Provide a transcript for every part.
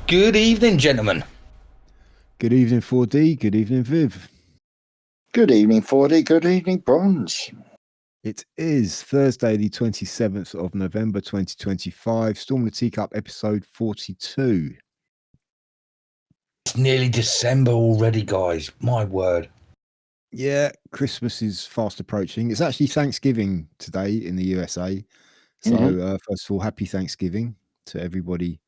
Good evening, gentlemen. Good evening, 4D. Good evening, Viv. Good evening, 4D. Good evening, Bronze. It is Thursday, the 27th of November, 2025. Storm the Teacup, episode 42. It's nearly December already, guys. My word. Yeah, Christmas is fast approaching. It's actually Thanksgiving today in the USA. So, first of all, happy Thanksgiving to everybody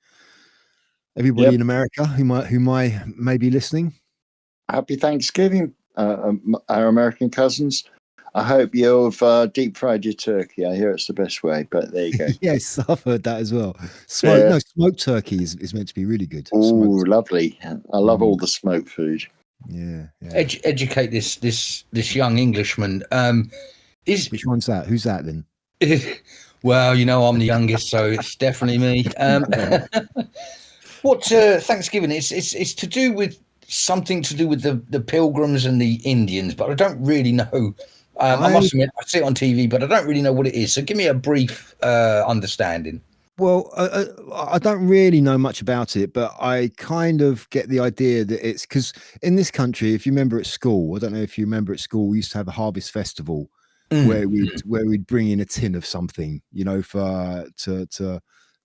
in America who may be listening. Happy Thanksgiving, our American cousins. I hope you've deep fried your turkey. I hear it's the best way, but there you go. Yes, I've heard that as well. Smoked turkey is meant to be really good. Oh, lovely. I love all the smoked food. Yeah. Educate this young Englishman. Which one's that? Who's that then? Well, I'm the youngest, so it's definitely me. What Thanksgiving? It's to do with something to do with the Pilgrims and the Indians, but I don't really know. I must admit, I see it on TV, but I don't really know what it is. So give me a brief understanding. Well, I don't really know much about it, but I kind of get the idea that it's because in this country, if you remember at school, I don't know if you remember at school, we used to have a harvest festival where we'd bring in a tin of something, for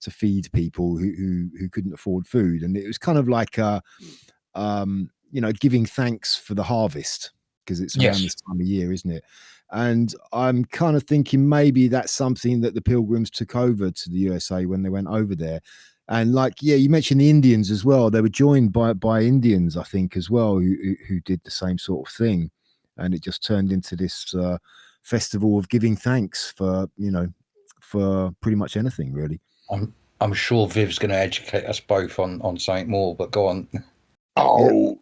to feed people who couldn't afford food, and it was kind of like giving thanks for the harvest because it's around this time of year, isn't it? And I'm kind of thinking maybe that's something that the Pilgrims took over to the USA when they went over there. And you mentioned the Indians as well. They were joined by Indians, I think, as well, who did the same sort of thing. And it just turned into this festival of giving thanks for pretty much anything, really. I'm sure Viv's going to educate us both on something more, but go on. Don't.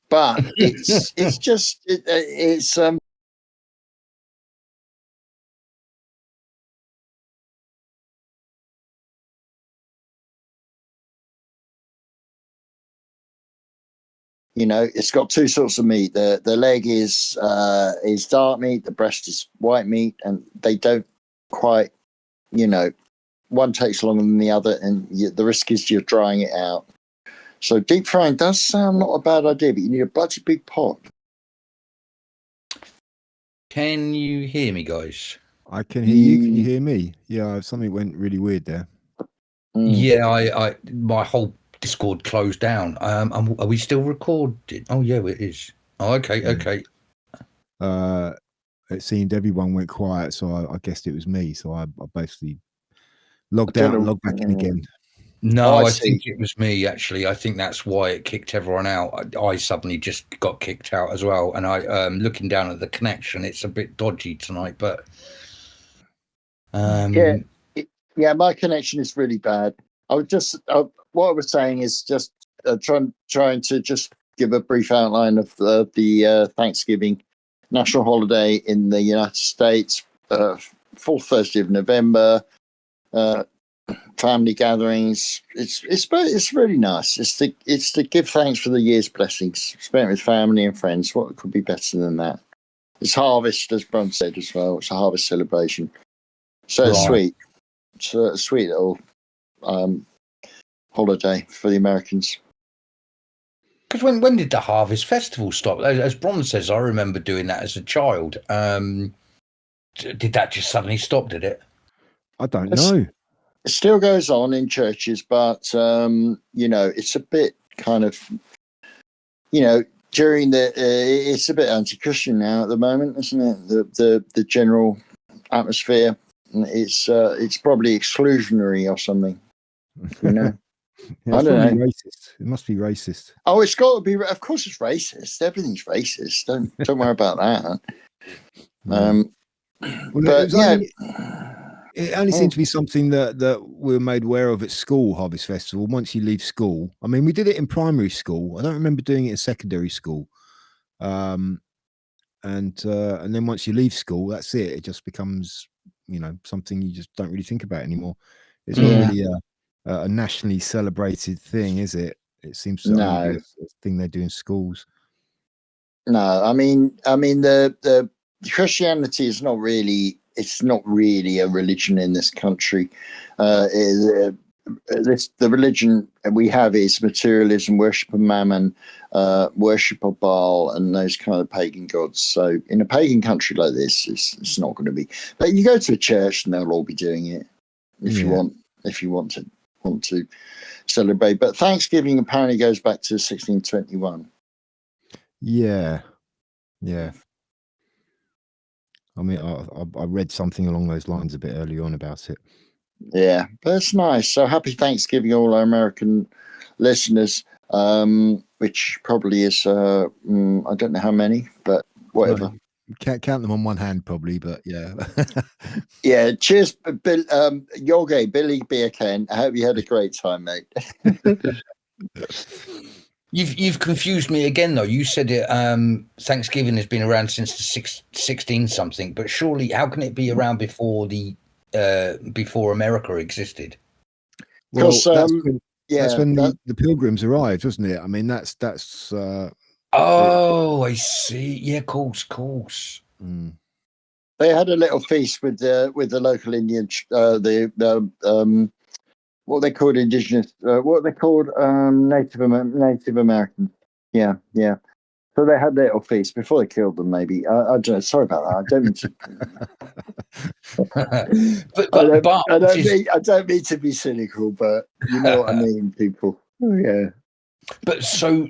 But it's it's got two sorts of meat. The leg is dark meat, the breast is white meat, and they don't quite, one takes longer than the other, and the risk is you're drying it out. So deep frying does sound not a bad idea, but you need a bloody big pot. Can you hear me, guys? I can hear you. Can you hear me? Yeah, something went really weird there. Yeah, I my whole Discord closed down. Are we still recording? Oh yeah, it is. Oh, okay. It seemed everyone went quiet, so I guessed it was me. So I basically logged out and logged back in again. No, I think it was me, actually. I think that's why it kicked everyone out. I suddenly just got kicked out as well. And I looking down at the connection, it's a bit dodgy tonight, but yeah, my connection is really bad. I was just what I was saying is just trying to just give a brief outline of the Thanksgiving national holiday in the United States, fourth Thursday of November. Family gatherings. It's really nice. It's to give thanks for the year's blessings spent with family and friends. What could be better than that? It's harvest, as Bron said as well. It's a harvest celebration. So it's sweet. It's a sweet little holiday for the Americans. Because when did the Harvest Festival stop? As Bron says, I remember doing that as a child. Did that just suddenly stop, did it? I don't know. It still goes on in churches, but it's a bit kind of, during it's a bit anti-Christian now at the moment, isn't it? The general atmosphere, it's probably exclusionary or something. Yeah, I don't know. Racist. It must be racist. Oh, it's got to be. Of course, it's racist. Everything's racist. Don't worry about that. It only seemed to be something that we were made aware of at school, Harvest Festival. Once you leave school, I mean, we did it in primary school. I don't remember doing it in secondary school. And then once you leave school, that's it. It just becomes, something you just don't really think about anymore. It's not really a nationally celebrated thing, is it? It seems to only be a thing they do in schools. No, I mean the Christianity is not really. It's not really a religion in this country. the religion we have is materialism, worship of mammon, worship of Baal, and those kind of pagan gods. So in a pagan country like this, it's not going to be. But you go to a church and they'll all be doing it if you want to celebrate. But Thanksgiving apparently goes back to 1621. Yeah. I mean, I read something along those lines a bit early on about it. Yeah, that's nice. So happy Thanksgiving, all our American listeners, which probably is, I don't know how many, but whatever. No, can't count them on one hand, probably, but yeah. Yeah, cheers, Bill, Yogi, Billy Beer Ken. I hope you had a great time, mate. You've confused me again, though. You said it. Thanksgiving has been around since the 16 something, but surely how can it be around before America existed? Well, that's when the Pilgrims arrived, wasn't it? I mean, that's. Oh, I see. Yeah, of course. Mm. They had a little feast with the local Indian, what they called indigenous, what they called Native American. Yeah. So they had their little feast before they killed them. Maybe I don't know. Sorry about that. I don't mean to. I don't mean to be cynical, but you know what I mean, people. Oh, yeah. But so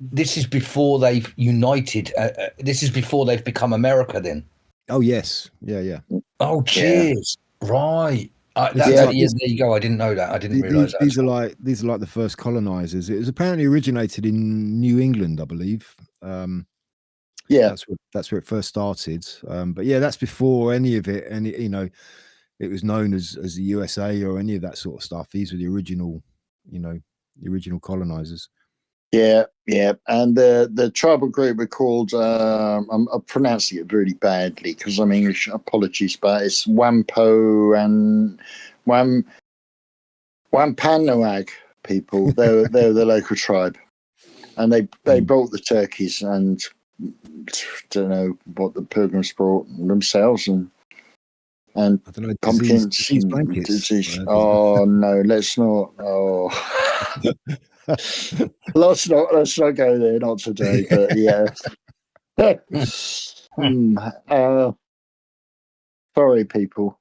this is before they've united. This is before they've become America, then. Oh yes, yeah. Oh, cheers! Yeah. Right. There you go. I didn't know that. I didn't realize that. These are like the first colonizers. It was apparently originated in New England, I believe. Yeah, that's where it first started. But yeah, that's before any of it. And it was known as the USA or any of that sort of stuff. These were the original colonizers. Yeah, and the tribal group were called. I'm pronouncing it really badly because I'm English. Apologies, but it's Wampo and Wampanoag people. They're the local tribe, and they brought the turkeys and don't know what the Pilgrims brought themselves and I don't know, pumpkins, disease blankets. Oh no, let's not. Oh. let's not go there, not today, but yeah. Sorry, people.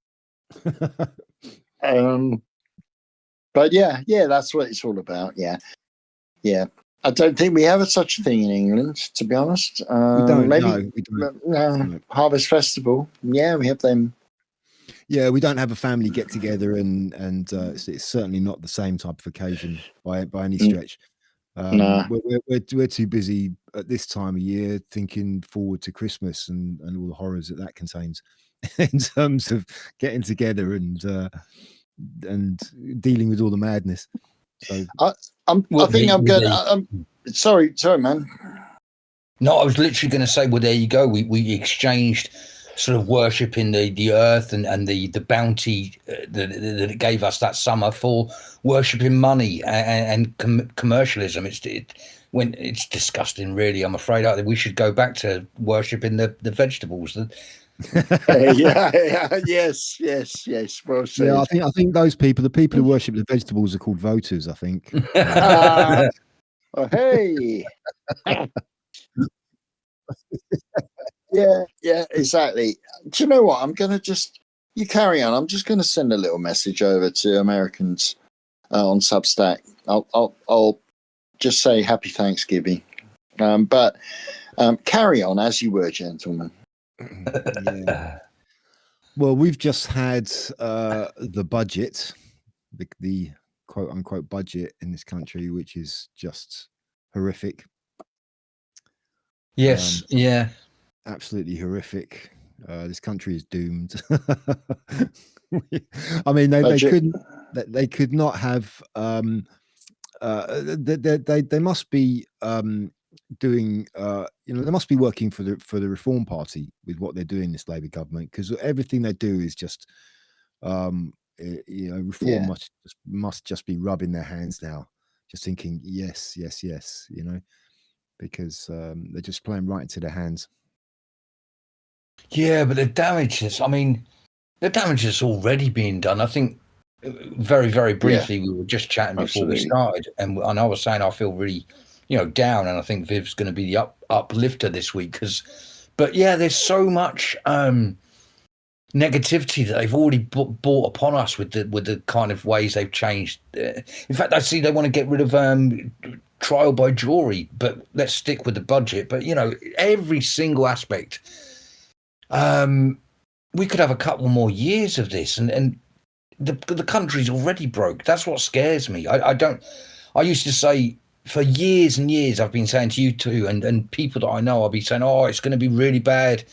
But yeah, that's what it's all about. Yeah. I don't think we have such a thing in England, to be honest. We don't. Maybe we don't. Harvest Festival. Yeah, we have them. Yeah, we don't have a family get together, and it's certainly not the same type of occasion by any stretch. We're too busy at this time of year thinking forward to Christmas and all the horrors that contains in terms of getting together and dealing with all the madness. So sorry, man. No, I was literally going to say, well, there you go. We exchanged sort of worshipping the earth and the bounty that it gave us that summer for worshipping money and commercialism. It's disgusting, really. I'm afraid we should go back to worshipping the vegetables. Yes. Well said. Yeah, I think those people, the people who worship the vegetables, are called voters, I think. Oh, hey. Yeah, exactly. Do you know what? I'm going to you carry on. I'm just going to send a little message over to Americans on Substack. I'll just say Happy Thanksgiving. But carry on as you were, gentlemen. Yeah. Well, we've just had the budget, the quote unquote budget in this country, which is just horrific. Yes, yeah. Absolutely horrific. This country is doomed. I mean, they could not have. They must be doing. They must be working for the Reform Party with what they're doing. This Labour government, because everything they do is just, Reform must just be rubbing their hands now, just thinking yes, because they're just playing right into their hands. Yeah, but the damage is already being done. I think very, very briefly, we were just chatting before we absolutely. started, and I was saying I feel really, down, and I think Viv's going to be the uplifter this week but yeah, there's so much negativity that they've already brought upon us with the kind of ways they've changed. In fact, I see they want to get rid of trial by jury, but let's stick with the budget. But every single aspect. We could have a couple more years of this, and the country's already broke. That's what scares me. I used to say for years and years, I've been saying to you too, and people that I know, I'll be saying, oh, it's going to be really bad.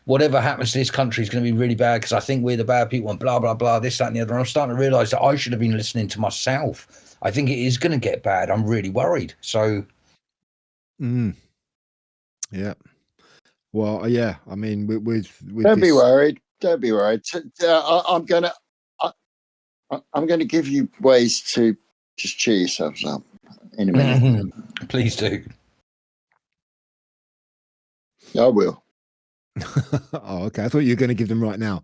Whatever happens to this country is going to be really bad because I think we're the bad people and blah, blah, blah, this, that, and the other. And I'm starting to realize that I should have been listening to myself. I think it is going to get bad. I'm really worried. So. Yeah. Well, yeah. I mean, with don't be worried. Don't be worried. I'm gonna give you ways to just cheer yourselves up in a minute. Please do. I will. Oh, okay. I thought you were going to give them right now.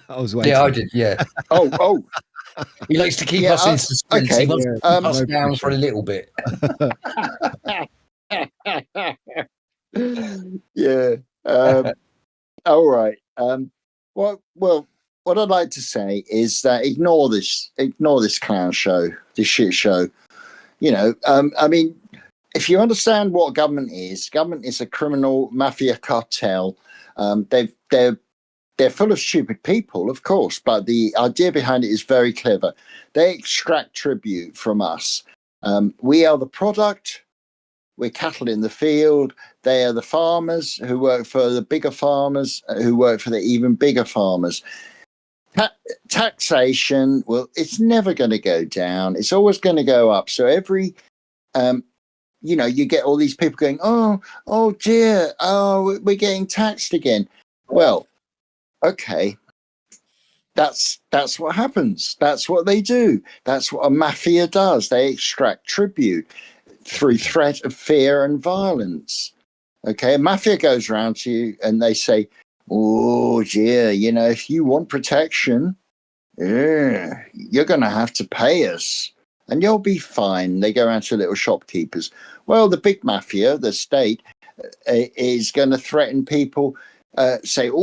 I was waiting. Yeah, I did. Yeah. Oh. He likes to keep us in suspense. Okay. He wants to keep us down for a little bit. Yeah. All right. Well, what I'd like to say is that ignore this clown show, this shit show. I mean, if you understand what government is a criminal mafia cartel. They're full of stupid people, of course, but the idea behind it is very clever. They extract tribute from us. We are the product. We're cattle in the field. They are the farmers who work for the bigger farmers, who work for the even bigger farmers. Taxation, well, it's never going to go down. It's always going to go up. So every, you get all these people going, oh dear, oh, we're getting taxed again. Well, okay, that's what happens. That's what they do. That's what a mafia does. They extract tribute through threat of fear and violence. Okay, a mafia goes around to you and they say, oh dear, if you want protection, you're going to have to pay us and you'll be fine. They go around to little shopkeepers. Well, the big mafia, the state, is going to threaten people. Say, if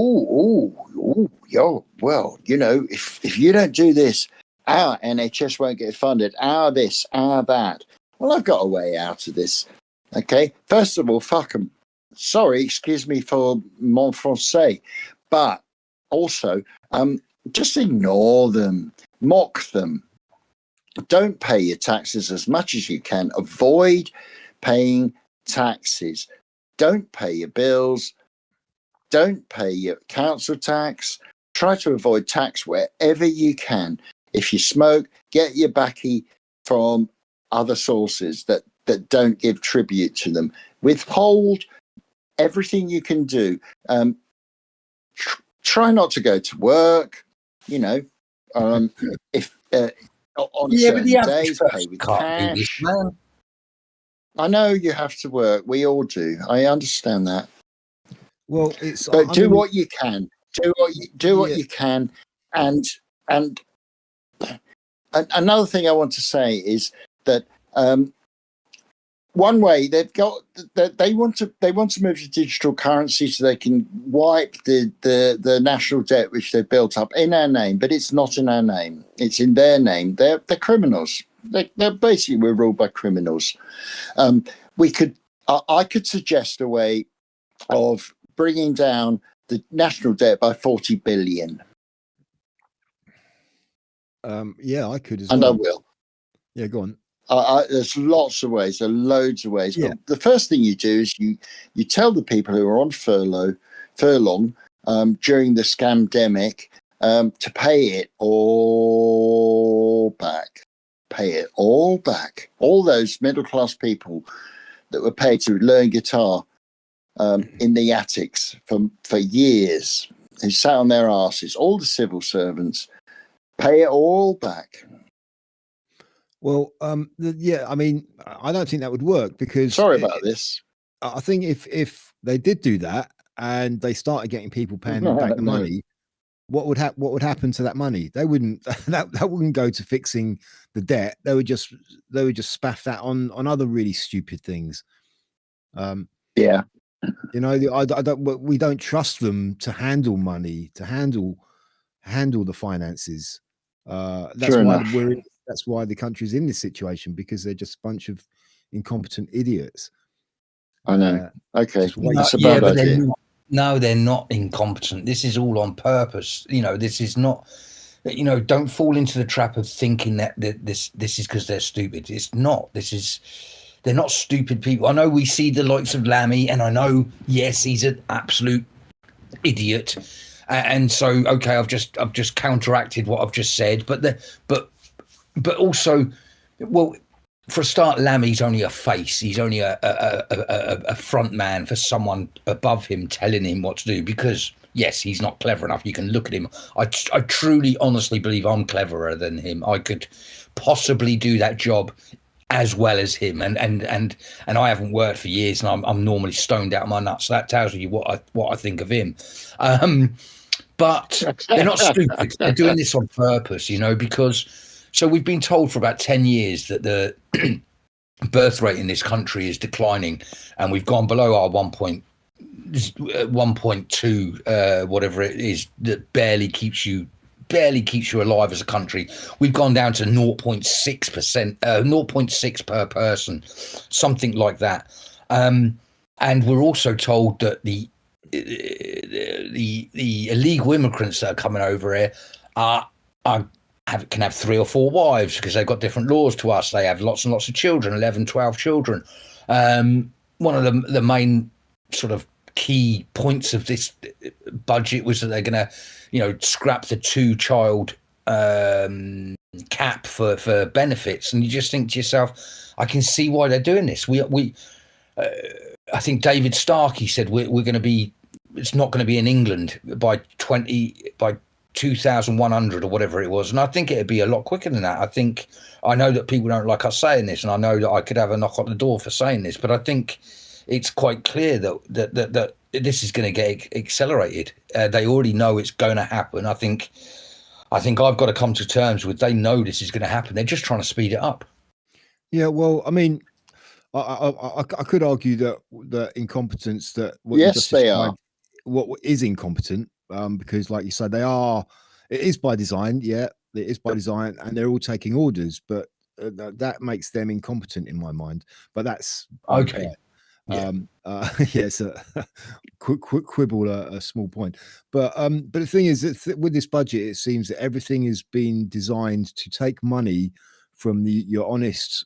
you don't do this, our NHS won't get funded, our this, our that. Well, I've got a way out of this. Okay, first of all, fuck them. Sorry, excuse me for mon français, but also just ignore them, mock them. Don't pay your taxes as much as you can. Avoid paying taxes. Don't pay your bills. Don't pay your council tax. Try to avoid tax wherever you can. If you smoke, get your baccy from other sources that don't give tribute to them. Withhold everything you can do. Try not to go to work. If on certain days, pay with cash. I know you have to work. We all do. I understand that. Well, but do what you can. Do what you can, and another thing I want to say is that one way they want to move to digital currency so they can wipe the national debt which they've built up in our name, but it's not in our name. It's in their name. They're criminals. They're basically, we're ruled by criminals. I could suggest a way of bringing down the national debt by 40 billion. Yeah, I could as well. And I will. Yeah, go on. There's lots of ways. There are loads of ways. Yeah. But the first thing you do is you tell the people who are on furlong during the scamdemic to pay it all back. Pay it all back. All those middle class people that were paid to learn guitar in the attics for years, who sat on their asses, all the civil servants, pay it all back. Well, yeah, I mean, I don't think that would work because... Sorry about this. I think if they did do that and they started getting people paying them back the money, what would happen to that money? They wouldn't that wouldn't go to fixing the debt. They would just spaff that on other really stupid things. Yeah, you know, we don't trust them to handle money, to handle the finances. That's true why enough. that's why the country's in this situation, because they're just a bunch of incompetent idiots. I know. Okay, that's a yeah, bad but idea. no, they're not incompetent. This is all on purpose. You know, this is not. You know, don't fall into the trap of thinking that this is because they're stupid. It's not. They're not stupid people. I know we see the likes of Lammy, and I know, yes, he's an absolute idiot. And so, okay, I've just counteracted what I've just said, but also, well, for a start, Lammy's only a face. He's only a front man for someone above him telling him what to do. Because yes, he's not clever enough. You can look at him. I truly, honestly believe I'm cleverer than him. I could possibly do that job as well as him, and I haven't worked for years, and I'm normally stoned out of my nuts. So that tells you what I think of him. But they're not stupid. They're doing this on purpose, you know, because so we've been told for about 10 years that the birth rate in this country is declining, and we've gone below our 1.2 whatever it is that barely keeps you alive as a country. We've gone down to 0.6%, 0.6 per person, something like that. And we're also told that the illegal immigrants that are coming over here can have 3 or 4 wives because they've got different laws to us. They have lots and lots of children, 11, 12 children. One of the main sort of key points of this budget was that they're going to, you know, scrap the 2-child cap for benefits, and you just think to yourself, I can see why they're doing this. I think David Starkey said we're going to be, it's not going to be in England by 2100 or whatever it was, and I think it'd be a lot quicker than that. I know that people don't like us saying this, and I know that I could have a knock on the door for saying this, but I think it's quite clear that this is going to get accelerated. They already know it's going to happen. I think I've got to come to terms with, they know this is going to happen. They're just trying to speed it up. Yeah, well, I mean, I could argue that the incompetence that what yes, you just they described, are. what is incompetent, because like you said, it is by design. Yeah, it is by design, and they're all taking orders, but that makes them incompetent in my mind. But that's Okay. Yeah. Yes, quibble a small point, but the thing is that with this budget, it seems that everything has been designed to take money from your honest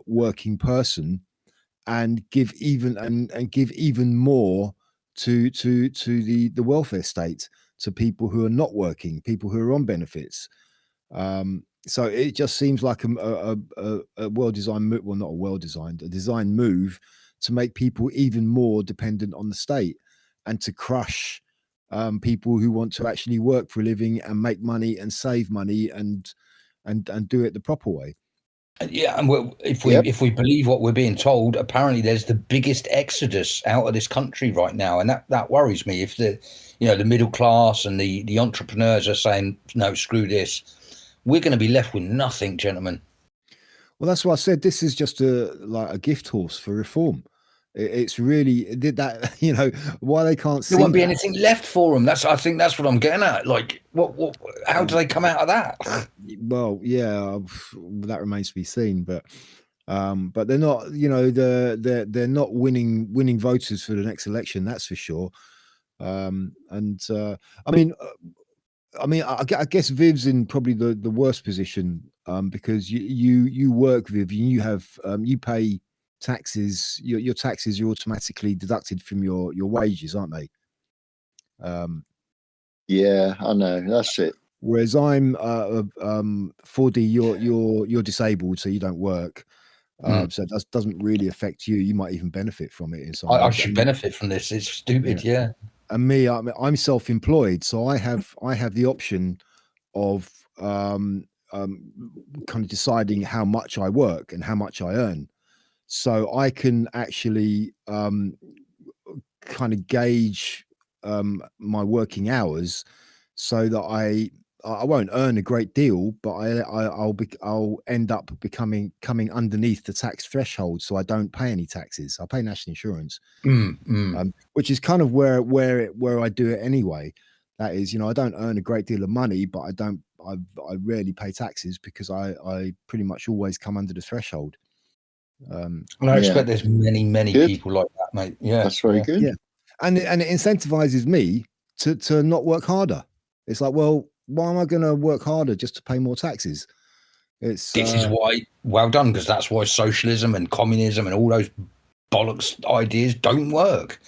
working person and give even more to the welfare state, to people who are not working, people who are on benefits. So it just seems like a well-designed move, well, not a well-designed, a design move to make people even more dependent on the state, and to crush people who want to actually work for a living and make money and save money and do it the proper way. Yeah, and if we believe what we're being told, apparently there's the biggest exodus out of this country right now, and that worries me. If the middle class and the entrepreneurs are saying no, screw this, we're going to be left with nothing, gentlemen. Well, that's why I said this is just a gift horse for reform. It's really did that, you know, why they can't see there won't be that. anything left for them. I think that's what I'm getting at. Like, how do they come out of that? Well, yeah, that remains to be seen, but they're not, you know, they're not winning voters for the next election, that's for sure. I mean, I guess Viv's in probably the worst position, because you work, Viv, you have you pay taxes. Your taxes are automatically deducted from your wages, aren't they? Yeah, I know, that's it. Whereas I'm 4D, you're disabled, so you don't work. So it doesn't really affect you. You might even benefit from it in some ways. I should benefit from this. It's stupid, yeah. And me, I'm self-employed, so I have the option of kind of deciding how much I work and how much I earn. So I can actually kind of gauge my working hours so that I won't earn a great deal, but I'll end up coming underneath the tax threshold, so I don't pay any taxes. I pay national insurance, which is kind of where I do it anyway. That is, I don't earn a great deal of money, but I rarely pay taxes because I pretty much always come under the threshold. And I expect there's many people like that, mate. Yeah, that's very good. Yeah, and it incentivizes me to not work harder. It's like, well, why am I going to work harder just to pay more taxes? This is why, well done, because that's why socialism and communism and all those bollocks ideas don't work.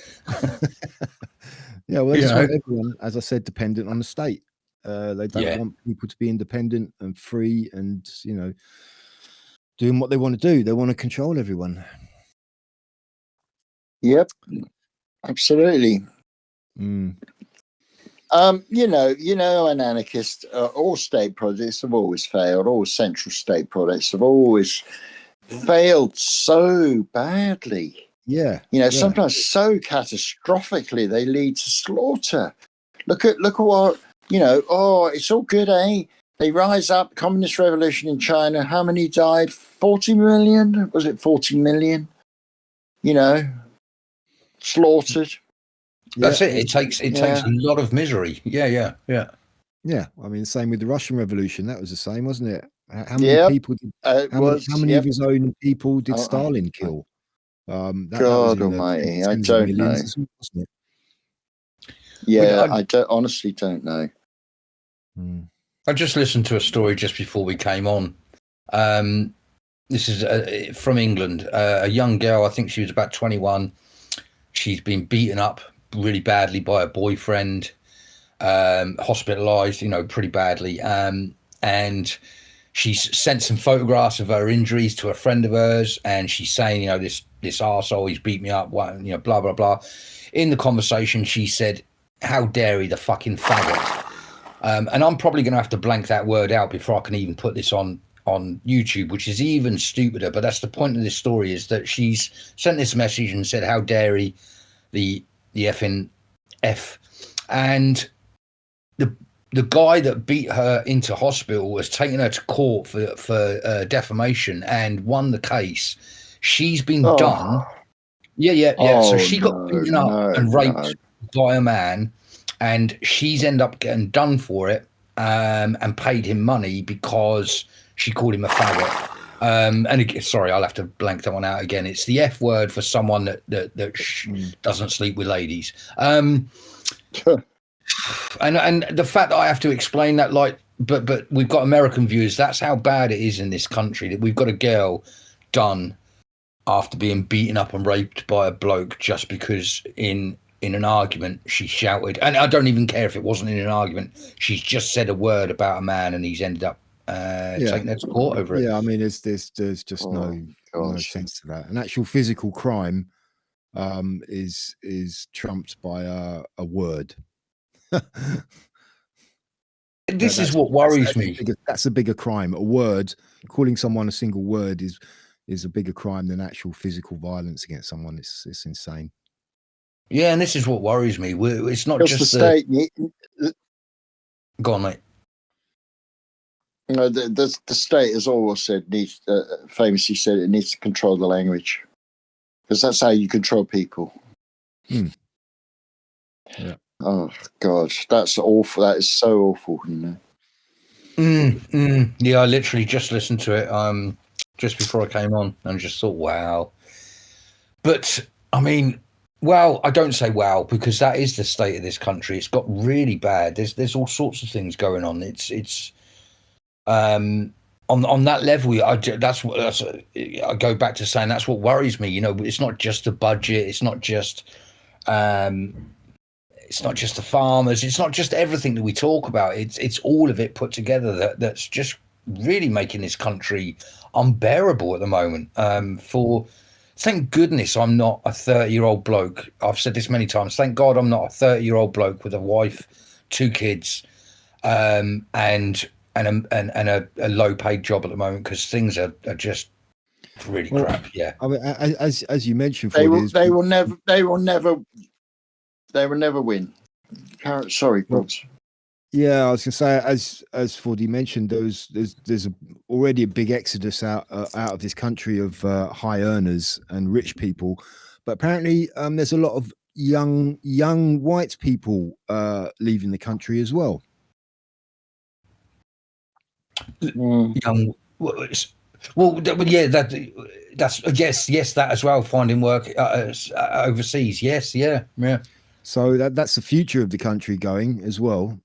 Yeah, well, they just want everyone, as I said, dependent on the state. They don't want people to be independent and free and, doing what they want to do. They want to control everyone. Yep, absolutely. An anarchist, all state projects have always failed. All central state projects have always failed so badly. Yeah. Sometimes so catastrophically they lead to slaughter. Look at what, it's all good, eh? They rise up, communist revolution in China. How many died? 40 million? Was it 40 million? Slaughtered. That's it. It takes a lot of misery. Yeah. I mean, same with the Russian Revolution. That was the same, wasn't it? How many people did? How many of his own people did Stalin kill? God Almighty, I don't know. Wasn't it? Yeah, I honestly don't know. I just listened to a story just before we came on. This is from England. A young girl, I think she was about 21. She's been beaten up really badly by a boyfriend, hospitalized, pretty badly. And she's sent some photographs of her injuries to a friend of hers, and she's saying, this arsehole, he's beat me up, blah, blah, blah. In the conversation, she said, "How dare he, the fucking faggot." And I'm probably going to have to blank that word out before I can even put this on YouTube, which is even stupider. But that's the point of this story, is that she's sent this message and said, "How dare he, the effing F." And the guy that beat her into hospital was taking her to court for defamation and won the case. She's been done. Yeah. So she got beaten up and raped by a man, and she's ended up getting done for it, and paid him money because she called him a faggot. And again, sorry, I'll have to blank that one out again. It's the F word for someone that doesn't sleep with ladies. And the fact that I have to explain that, but we've got American viewers. That's how bad it is in this country, that we've got a girl done after being beaten up and raped by a bloke just because in an argument she shouted. And I don't even care if it wasn't in an argument. She's just said a word about a man, and he's ended up taking her to court over it. Yeah, I mean, there's just no sense to that. An actual physical crime is trumped by a word. This is what worries me. That's a bigger crime. A word, calling someone a single word is a bigger crime than actual physical violence against someone. It's insane. Yeah, and this is what worries me. It's not just the state. Go on, mate. The state has always said famously said it needs to control the language, because that's how you control people. Yeah. Oh God, that's awful. That is so awful. Yeah, I literally just listened to it just before I came on, and just thought, wow. But I mean, well, I don't say wow, because that is the state of this country. It's got really bad. There's all sorts of things going on. It's on that level. I go back to saying that's what worries me. It's not just the budget. It's not just the farmers. It's not just everything that we talk about. It's all of it put together that's just really making this country unbearable at the moment. Thank goodness I'm not a 30-year-old bloke. I've said this many times. Thank God I'm not a 30-year-old bloke with a wife, 2 kids, and a low-paid job at the moment, because things are just really crap. Yeah. I mean, as you mentioned, they will never win. Sorry, Bob. Yeah, I was going to say, as Fordy mentioned, there's already a big exodus out of this country of high earners and rich people, but apparently there's a lot of young white people leaving the country as well. Young, yeah, that's yes, that as well. Finding work overseas, yes, yeah. So that's the future of the country going as well.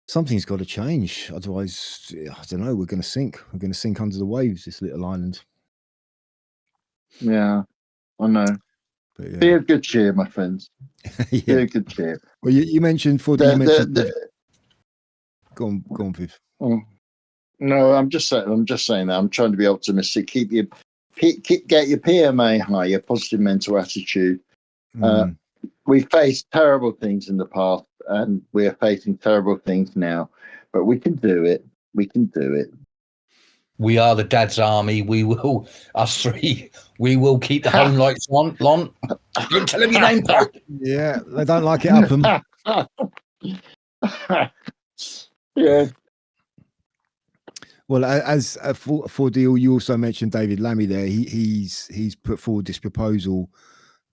Something's got to change, otherwise, I don't know. We're going to sink. We're going to sink under the waves. This little island. Yeah, I know. But yeah. Be of good cheer, my friends. Yeah. Be of good cheer. Well, you mentioned Fordy. You mentioned. Go on, Viv. No, I'm just saying that I'm trying to be optimistic. Get your PMA high, your positive mental attitude. We faced terrible things in the past, and we're facing terrible things now. But we can do it. We can do it. We are the Dad's Army. We will, us three, we will keep the home lights on. Lon, don't tell them your name, pal. Yeah, they don't like it up them. Yeah. Well, as for deal, you also mentioned David Lammy there. He's put forward this proposal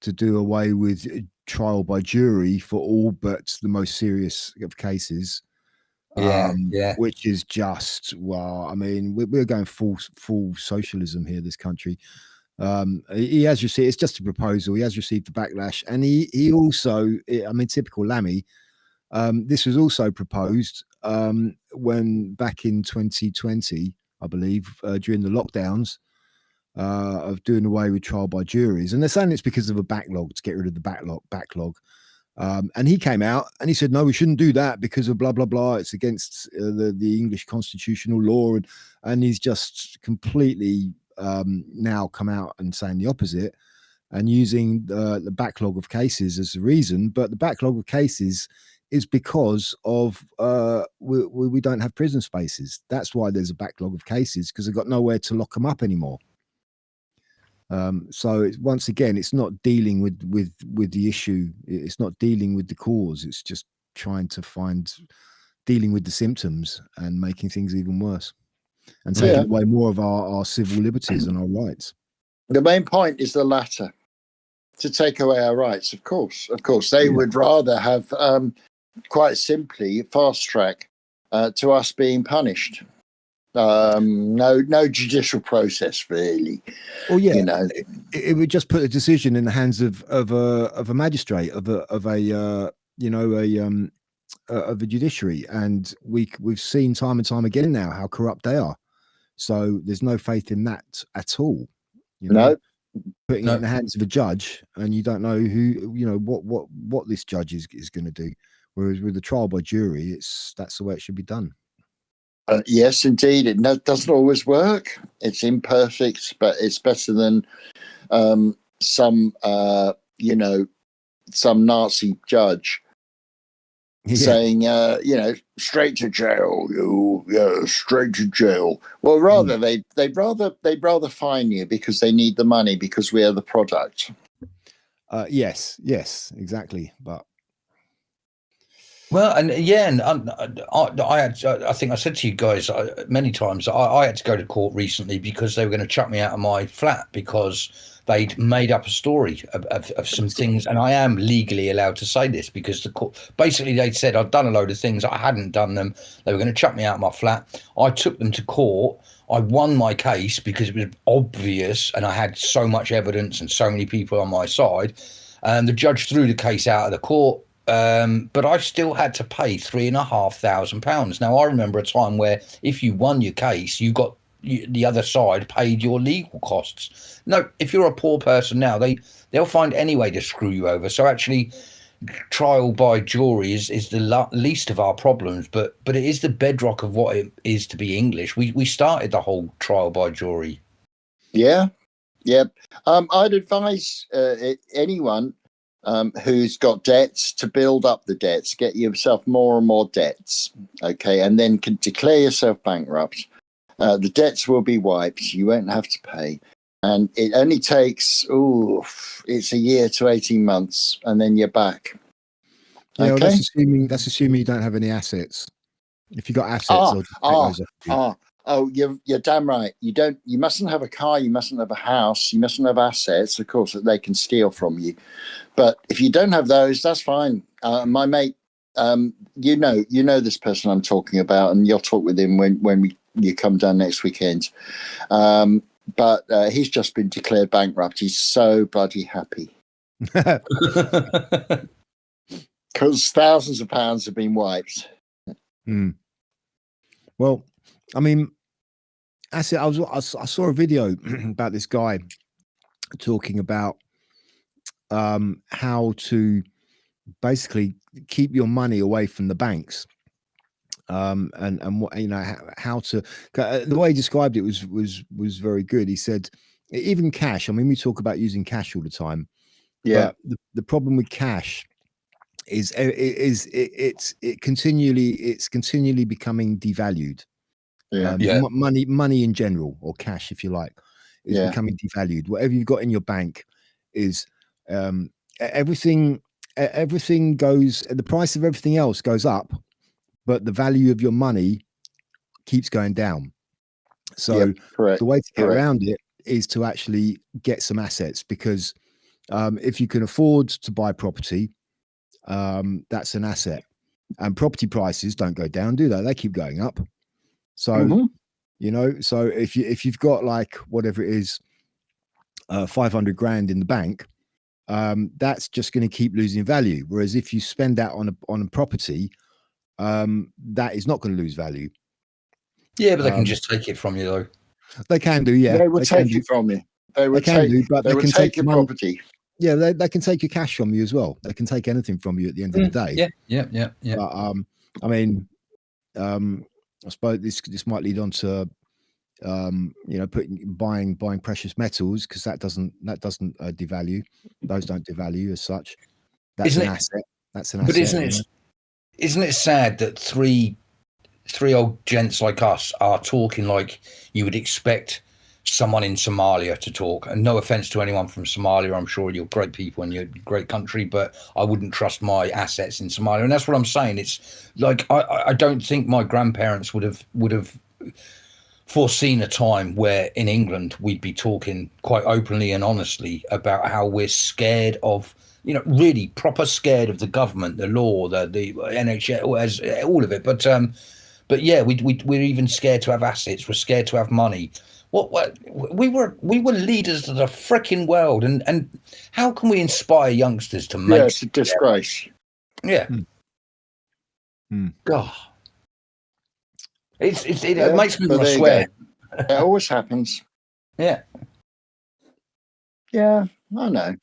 to do away with trial by jury for all but the most serious of cases. Which is just, well, I mean, we're going full socialism here, this country. He has received, it's just a proposal. He has received the backlash, and he also, I mean, typical Lammy. This was also proposed when back in 2020, I believe, during the lockdowns, of doing away with trial by juries, and they're saying it's because of a backlog, to get rid of the backlog. And he came out and he said, no, we shouldn't do that because of blah, blah, blah. It's against the English constitutional law. And he's just completely now come out and saying the opposite and using the backlog of cases as a reason. But the backlog of cases is because of we don't have prison spaces. That's why there's a backlog of cases, because they've got nowhere to lock them up anymore. So once again, it's not dealing with the issue. It's not dealing with the cause. It's just trying to dealing with the symptoms and making things even worse, and taking away more of our civil liberties and our rights. The main point is the latter, to take away our rights. Of course, they would rather have, quite simply, fast track to us being punished. No judicial process, really. Well, yeah, you know, it would just put a decision in the hands of a magistrate, of a judiciary, and we've seen time and time again now how corrupt they are. So there's no faith in that at all. You know, putting it in the hands of a judge, and you don't know who, you know, what this judge is going to do. Whereas with the trial by jury, that's the way it should be done. Yes, indeed. It doesn't always work. It's imperfect, but it's better than some Nazi judge saying, straight to jail, straight to jail. Well, rather they'd rather fine you because they need the money, because we are the product. Yes, exactly. But well, and I think I said to you guys many times, I had to go to court recently because they were going to chuck me out of my flat because they'd made up a story of some things, and I am legally allowed to say this because the court basically, they'd said I'd done a load of things, I hadn't done them. They were going to chuck me out of my flat. I took them to court. I won my case because it was obvious, and I had so much evidence and so many people on my side. And the judge threw the case out of the court. But I still had to pay £3,500. Now, I remember a time where if you won your case, the other side paid your legal costs. No, if you're a poor person now, they'll find any way to screw you over. So actually, trial by jury is the least of our problems, but it is the bedrock of what it is to be English. We started the whole trial by jury. Yeah. I'd advise anyone who's got debts to build up the debts, get yourself more and more debts, okay, and then can declare yourself bankrupt. The debts will be wiped. You won't have to pay. And it only takes, it's a year to 18 months, and then you're back. Yeah, well, Okay. that's assuming you don't have any assets. If you got assets, they'll just take those off you. You're damn right. You mustn't have a car, you mustn't have a house, you mustn't have assets, of course, that they can steal from you. But if you don't have those, that's fine. My mate, you know this person I'm talking about, and you'll talk with him when you come down next weekend. But he's just been declared bankrupt. He's so bloody happy because thousands of pounds have been wiped. Well, I mean, I saw a video about this guy talking about how to basically keep your money away from the banks. And what, you know, how to, the way he described it was very good. He said, even cash. I mean, we talk about using cash all the time. Yeah. But the problem with cash is it's continually becoming devalued. Yeah. Money in general, or cash, if you like, is becoming devalued. Whatever you've got in your bank is everything goes, the price of everything else goes up, but the value of your money keeps going down. So the way to get around it is to actually get some assets, because if you can afford to buy property, that's an asset. And property prices don't go down, do they? They keep going up. So you know, so if you've got like whatever it is, 500 grand in the bank, that's just going to keep losing value. Whereas if you spend that on a property, that is not going to lose value. Yeah, but they can just take it from you, though. They can do, yeah. They will take it from you. They will take your property. Yeah, they can take your cash from you as well. They can take anything from you at the end of the day. Yeah. But I mean, I suppose this might lead on to you know, buying precious metals, because that doesn't devalue. Those don't devalue as such. That's an asset. That's an asset. But isn't it sad that three old gents like us are talking like you would expect someone in Somalia to talk? And no offense to anyone from Somalia, I'm sure you're great people and you're a great country, but I wouldn't trust my assets in Somalia. And that's what I'm saying. It's like I don't think my grandparents would have foreseen a time where in England we'd be talking quite openly and honestly about how we're scared of, you know, really proper scared of the government, the law, the NHS, all of it. But yeah, we're even scared to have assets. We're scared to have money. What we were leaders of the freaking world, and how can we inspire youngsters to make? Yeah, it's a disgrace. Yeah. God, it makes me want to swear. It always happens. Yeah. Yeah, I know.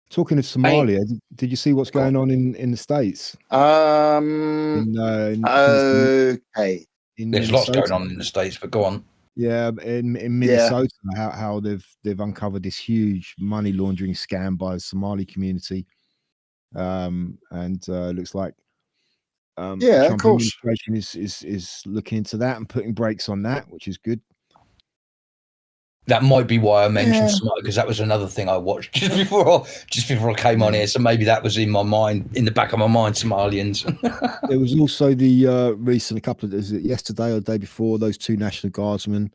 Talking of Somalia, did you see what's going on in the States? Okay. There's lots going on in the States, but go on. Yeah, in Minnesota, how they've uncovered this huge money laundering scam by the Somali community, and it looks like the Trump administration is looking into that and putting brakes on that, which is good. That might be why I mentioned Somalia, because that was another thing I watched just before I came on here. So maybe that was in the back of my mind, Somalians. There was also the recent yesterday or the day before, those two National Guardsmen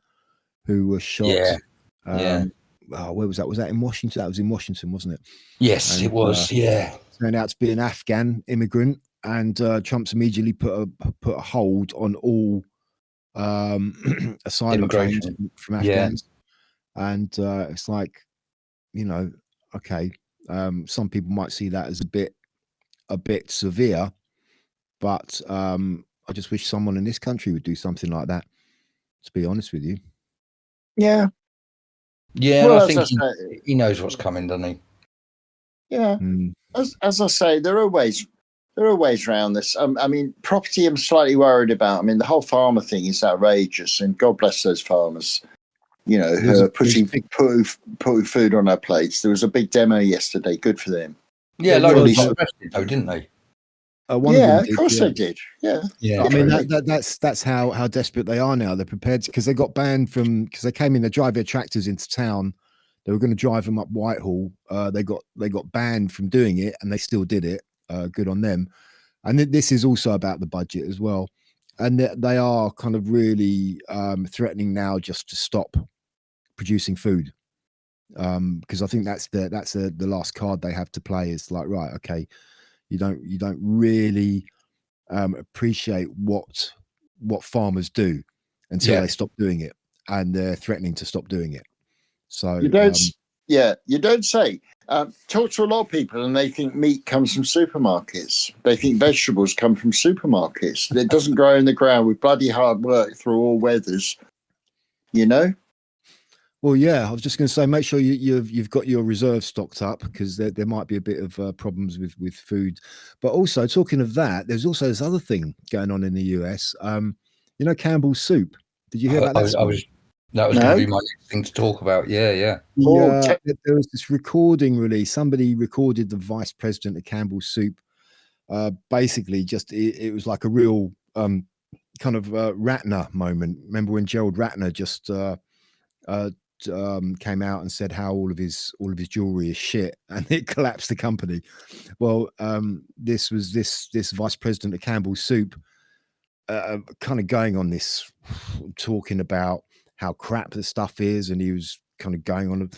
who were shot. Where was that? Was that in Washington? That was in Washington, wasn't it? Yes, it was. Turned out to be an Afghan immigrant, and Trump's immediately put a hold on all asylum claims from Afghans. And it's like, you know, okay, some people might see that as a bit severe, but I just wish someone in this country would do something like that, to be honest with you. Yeah. Well, I think he knows what's coming, doesn't he? Yeah. As I say, there are ways around this. I mean, property I'm slightly worried about. I mean, the whole farmer thing is outrageous, and God bless those farmers, you know, who are putting food on our plates. There was a big demo yesterday. Good for them. Yeah, loads of people arrested, though, didn't they? One of them of did, course yeah. they did. Yeah, Yeah, I mean, totally. that's how desperate they are now. They're prepared because they got banned from, because they came in, they drive their tractors into town. They were going to drive them up Whitehall. They got banned from doing it, and they still did it. Good on them. And this is also about the budget as well. And they are kind of really threatening now just to stop producing food, because I think that's the last card they have to play. Is like, right, okay, you don't really appreciate what farmers do until they stop doing it, and they're threatening to stop doing it. So you don't. You don't say. Talk to a lot of people, and they think meat comes from supermarkets. They think vegetables come from supermarkets. It doesn't grow in the ground with bloody hard work through all weathers. You know. Well, yeah, I was just going to say, make sure you've got your reserve stocked up, because there might be a bit of problems with food. But also, talking of that, there's also this other thing going on in the US. You know, Campbell's soup. Did you hear about that? That was going to be my next thing to talk about. Yeah. There was this recording release. Somebody recorded the vice president of Campbell's soup. Basically, just it was like a real kind of Ratner moment. Remember when Gerald Ratner just came out and said how all of his jewelry is shit, and it collapsed the company. Well, this vice president of Campbell's soup kind of going on this, talking about how crap the stuff is, and he was kind of going on,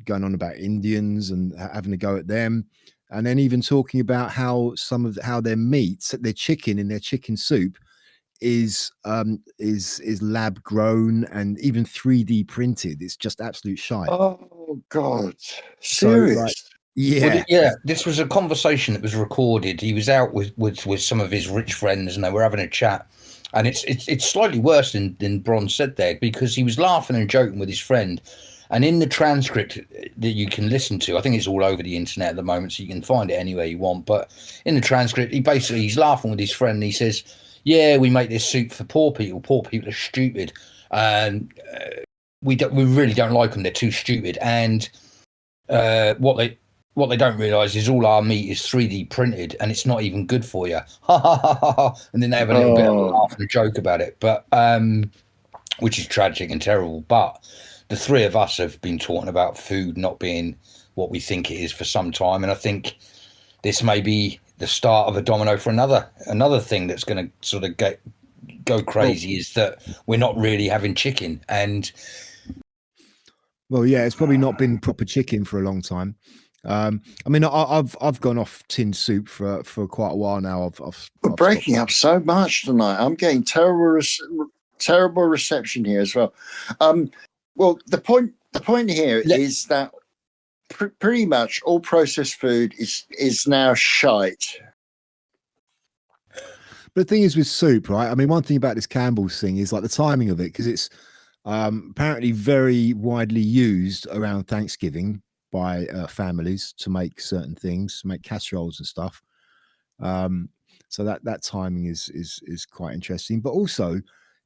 going on about Indians and having to go at them, and then even talking about how how their meats, their chicken in their chicken soup is lab grown and even 3D printed. It's just absolute shite. Oh God, serious? So, like, yeah. Well, this was a conversation that was recorded. He was out with some of his rich friends, and they were having a chat. And it's slightly worse than Bron said there, because he was laughing and joking with his friend. And in the transcript that you can listen to, I think it's all over the internet at the moment, so you can find it anywhere you want. But in the transcript, he's laughing with his friend. And he says, "Yeah, we make this soup for poor people. Poor people are stupid, and we really don't like them. They're too stupid. And what they don't realise is all our meat is 3D printed, and it's not even good for you." And then they have a little bit of a laugh and a joke about it, but which is tragic and terrible. But the three of us have been talking about food not being what we think it is for some time, and I think this may be the start of a domino for another thing that's going to sort of go crazy. Is that we're not really having chicken. And well, yeah, it's probably not been proper chicken for a long time. I mean, I've gone off tin soup for quite a while now. We're breaking up so much tonight. I'm getting terrible reception here as well. Well, the point here is that pretty much all processed food is now shite. But the thing is with soup, right? I mean, one thing about this Cambells thing is like the timing of it, because it's apparently very widely used around Thanksgiving by families to make certain things, make casseroles and stuff. So that timing is quite interesting. But also,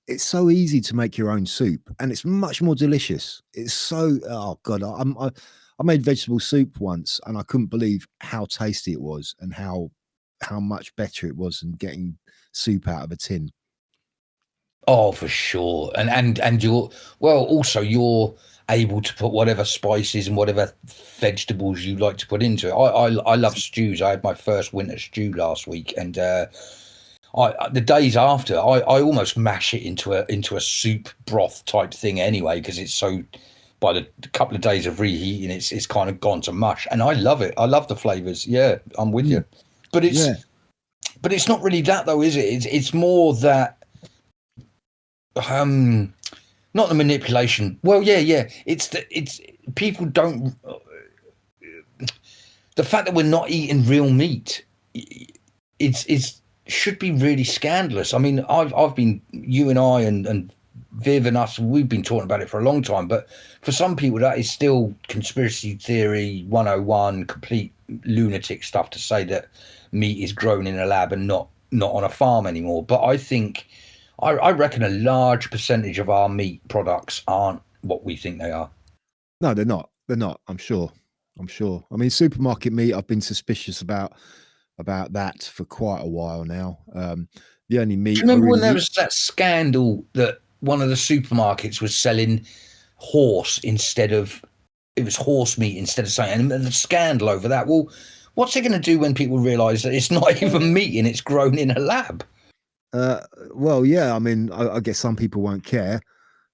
it's so easy to make your own soup, and it's much more delicious. It's so, oh God, I made vegetable soup once, and I couldn't believe how tasty it was, and how much better it was than getting soup out of a tin. Oh, for sure. And you're you're able to put whatever spices and whatever vegetables you like to put into it. I love stews. I had my first winter stew last week, and the days after, I almost mash it into a soup broth type thing anyway, because it's so, by the couple of days of reheating, it's kind of gone to mush, and I love it. I love the flavors. Yeah, I'm with you. But it's not really that though, is it? It's more that not the manipulation. Well, yeah. It's people don't. The fact that we're not eating real meat, it's should be really scandalous. I mean, I've been, you and I and Viv and us, we've been talking about it for a long time, but for some people that is still conspiracy theory 101, complete lunatic stuff to say that meat is grown in a lab and not on a farm anymore. But I think, I reckon a large percentage of our meat products aren't what we think they are. No, they're not. I'm sure. I mean, supermarket meat, I've been suspicious about about that for quite a while now. The only meat. Do you remember when really there was that scandal that one of the supermarkets was selling horse instead of horse meat instead of something, and the scandal over that? Well, what's it going to do when people realise that it's not even meat and it's grown in a lab? Well, yeah. I mean, I guess some people won't care,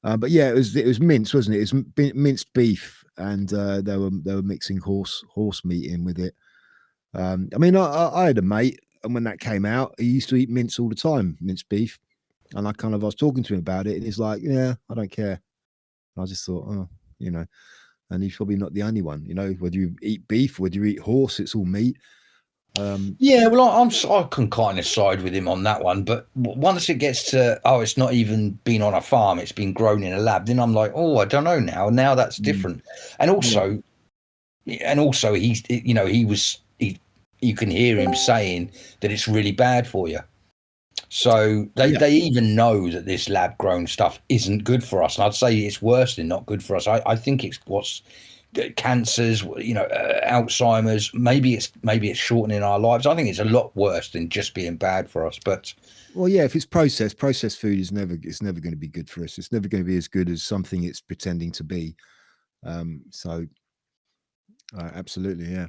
but yeah, it was minced, wasn't it? It was minced beef, and they were mixing horse meat in with it. I mean, I had a mate, and when that came out, he used to eat mince all the time, minced beef. And I was talking to him about it, and he's like, "Yeah, I don't care." And I just thought, oh, and he's probably not the only one. Whether you eat beef, whether you eat horse, it's all meat. Yeah, well, I can kind of side with him on that one, but once it gets to it's not even been on a farm, it's been grown in a lab, then I'm like, I don't know now. Now that's different, and also, he's, you can hear him saying that it's really bad for you. So they even know that this lab grown stuff isn't good for us, and I'd say it's worse than not good for us. I think it's what's cancers, Alzheimer's. Maybe it's shortening our lives. I think it's a lot worse than just being bad for us. But well, yeah, if it's processed food is never going to be good for us. It's never going to be as good as something it's pretending to be. So absolutely, yeah.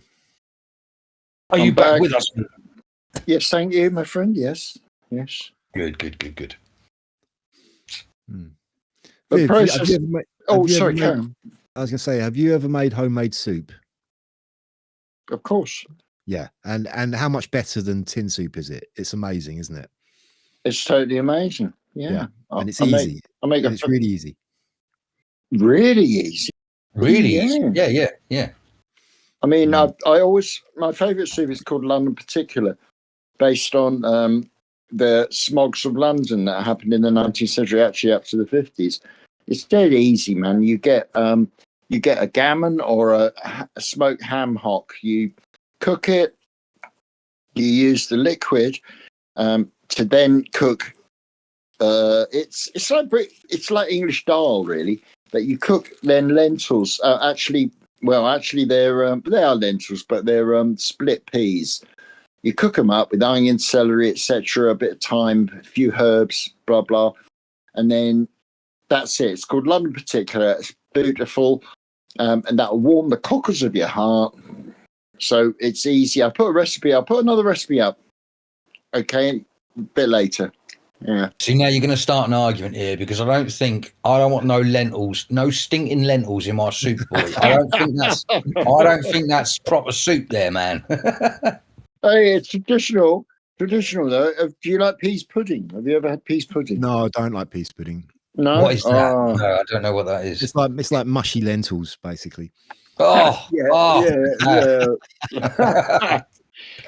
Are you back with us? Yes, thank you, my friend. Yes. Good. But process. Sorry, Karen. I was going to say, have you ever made homemade soup? Of course. Yeah, and how much better than tin soup is it? It's amazing, isn't it? It's totally amazing. Yeah. And it's easy. It's really easy. Really easy. Really easy. Yeah. I mean, my favourite soup is called London Particular, based on the smogs of London that happened in the 19th century, actually up to the 50s. It's dead easy, man. You get a gammon or a smoked ham hock. You cook it. You use the liquid to then cook. It's like English dal, really. But you cook then lentils. Actually, they are lentils, but they're split peas. You cook them up with onion, celery, etc., a bit of thyme, a few herbs, blah blah, and then that's it. It's called London Particular. It's beautiful, and that'll warm the cockles of your heart. So it's easy. I'll put another recipe up. Okay, a bit later. Yeah. See, now you're going to start an argument here, because I don't want no lentils, no stinking lentils in my soup, boy. I don't think that's proper soup there, man. Hey, it's traditional though. Do you like peas pudding? Have you ever had peas pudding? No, I don't like peas pudding. No, what is that? No, I don't know what that is. It's like mushy lentils, basically. Oh, yeah.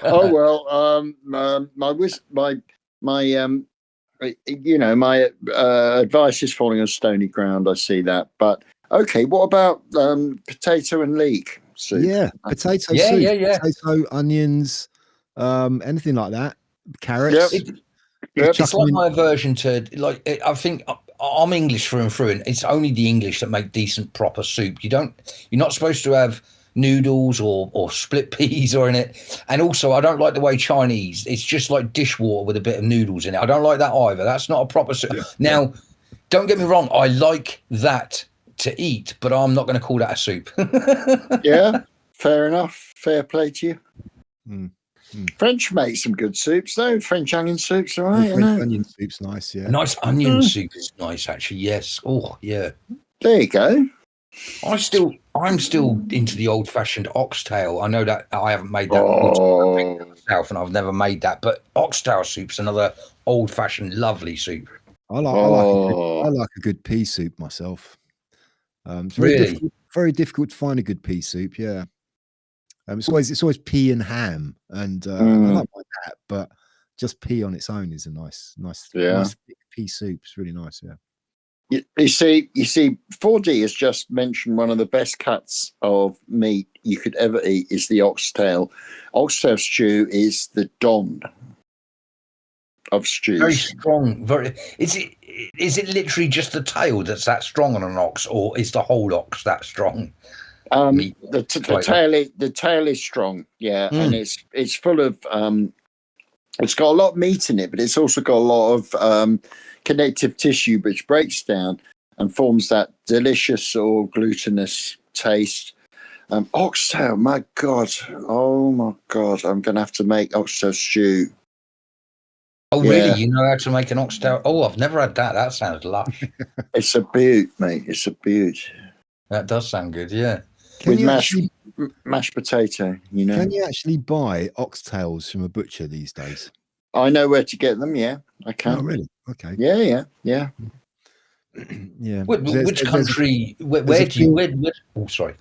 Oh well, my advice is falling on stony ground. I see that, but okay. What about potato and leek soup? Yeah, potato soup. Yeah. Potato, onions, anything like that. Carrots. It's like my aversion to, I think I'm English through and through, and it's only the English that make decent proper soup. You're not supposed to have noodles or split peas or in it. And also, I don't like the way Chinese, it's just like dishwater with a bit of noodles in it. I don't like that either. That's not a proper soup. Now, don't get me wrong, I like that to eat, but I'm not going to call that a soup. Yeah, fair enough. Fair play to you. French make some good soups though. French onion soup's all right. French onion soup's nice, yeah. A nice onion soup is nice, actually. Yes. Oh, yeah. There you go. I'm still into the old-fashioned oxtail. I know that I haven't made that myself, and I've never made that. But oxtail soup's another old-fashioned, lovely soup. I like a good pea soup myself. It's very difficult to find a good pea soup. Yeah. It's always pea and ham, and I like that, but just pea on its own is a nice thick pea soup. It's really nice. Yeah. You see, 4D has just mentioned one of the best cuts of meat you could ever eat is the oxtail. Oxtail stew is the don of stews. Very strong. Is it literally just the tail that's that strong on an ox, or is the whole ox that strong? meat. The tail is strong, yeah, and it's full of it's got a lot of meat in it, but it's also got a lot of connective tissue which breaks down and forms that delicious or glutinous taste. Oxtail, my God. Oh my God. I'm gonna have to make oxtail stew. Oh, really? You know how to make an oxtail? Oh, I've never had that. That sounds lush. It's a beaut, mate. It's a beaut. That does sound good, yeah. With mashed potato, you know. Can you actually buy oxtails from a butcher these days? I know where to get them, yeah. I can. Oh, really? Okay. Yeah. Yeah. Which country? Where do you? Oh, sorry.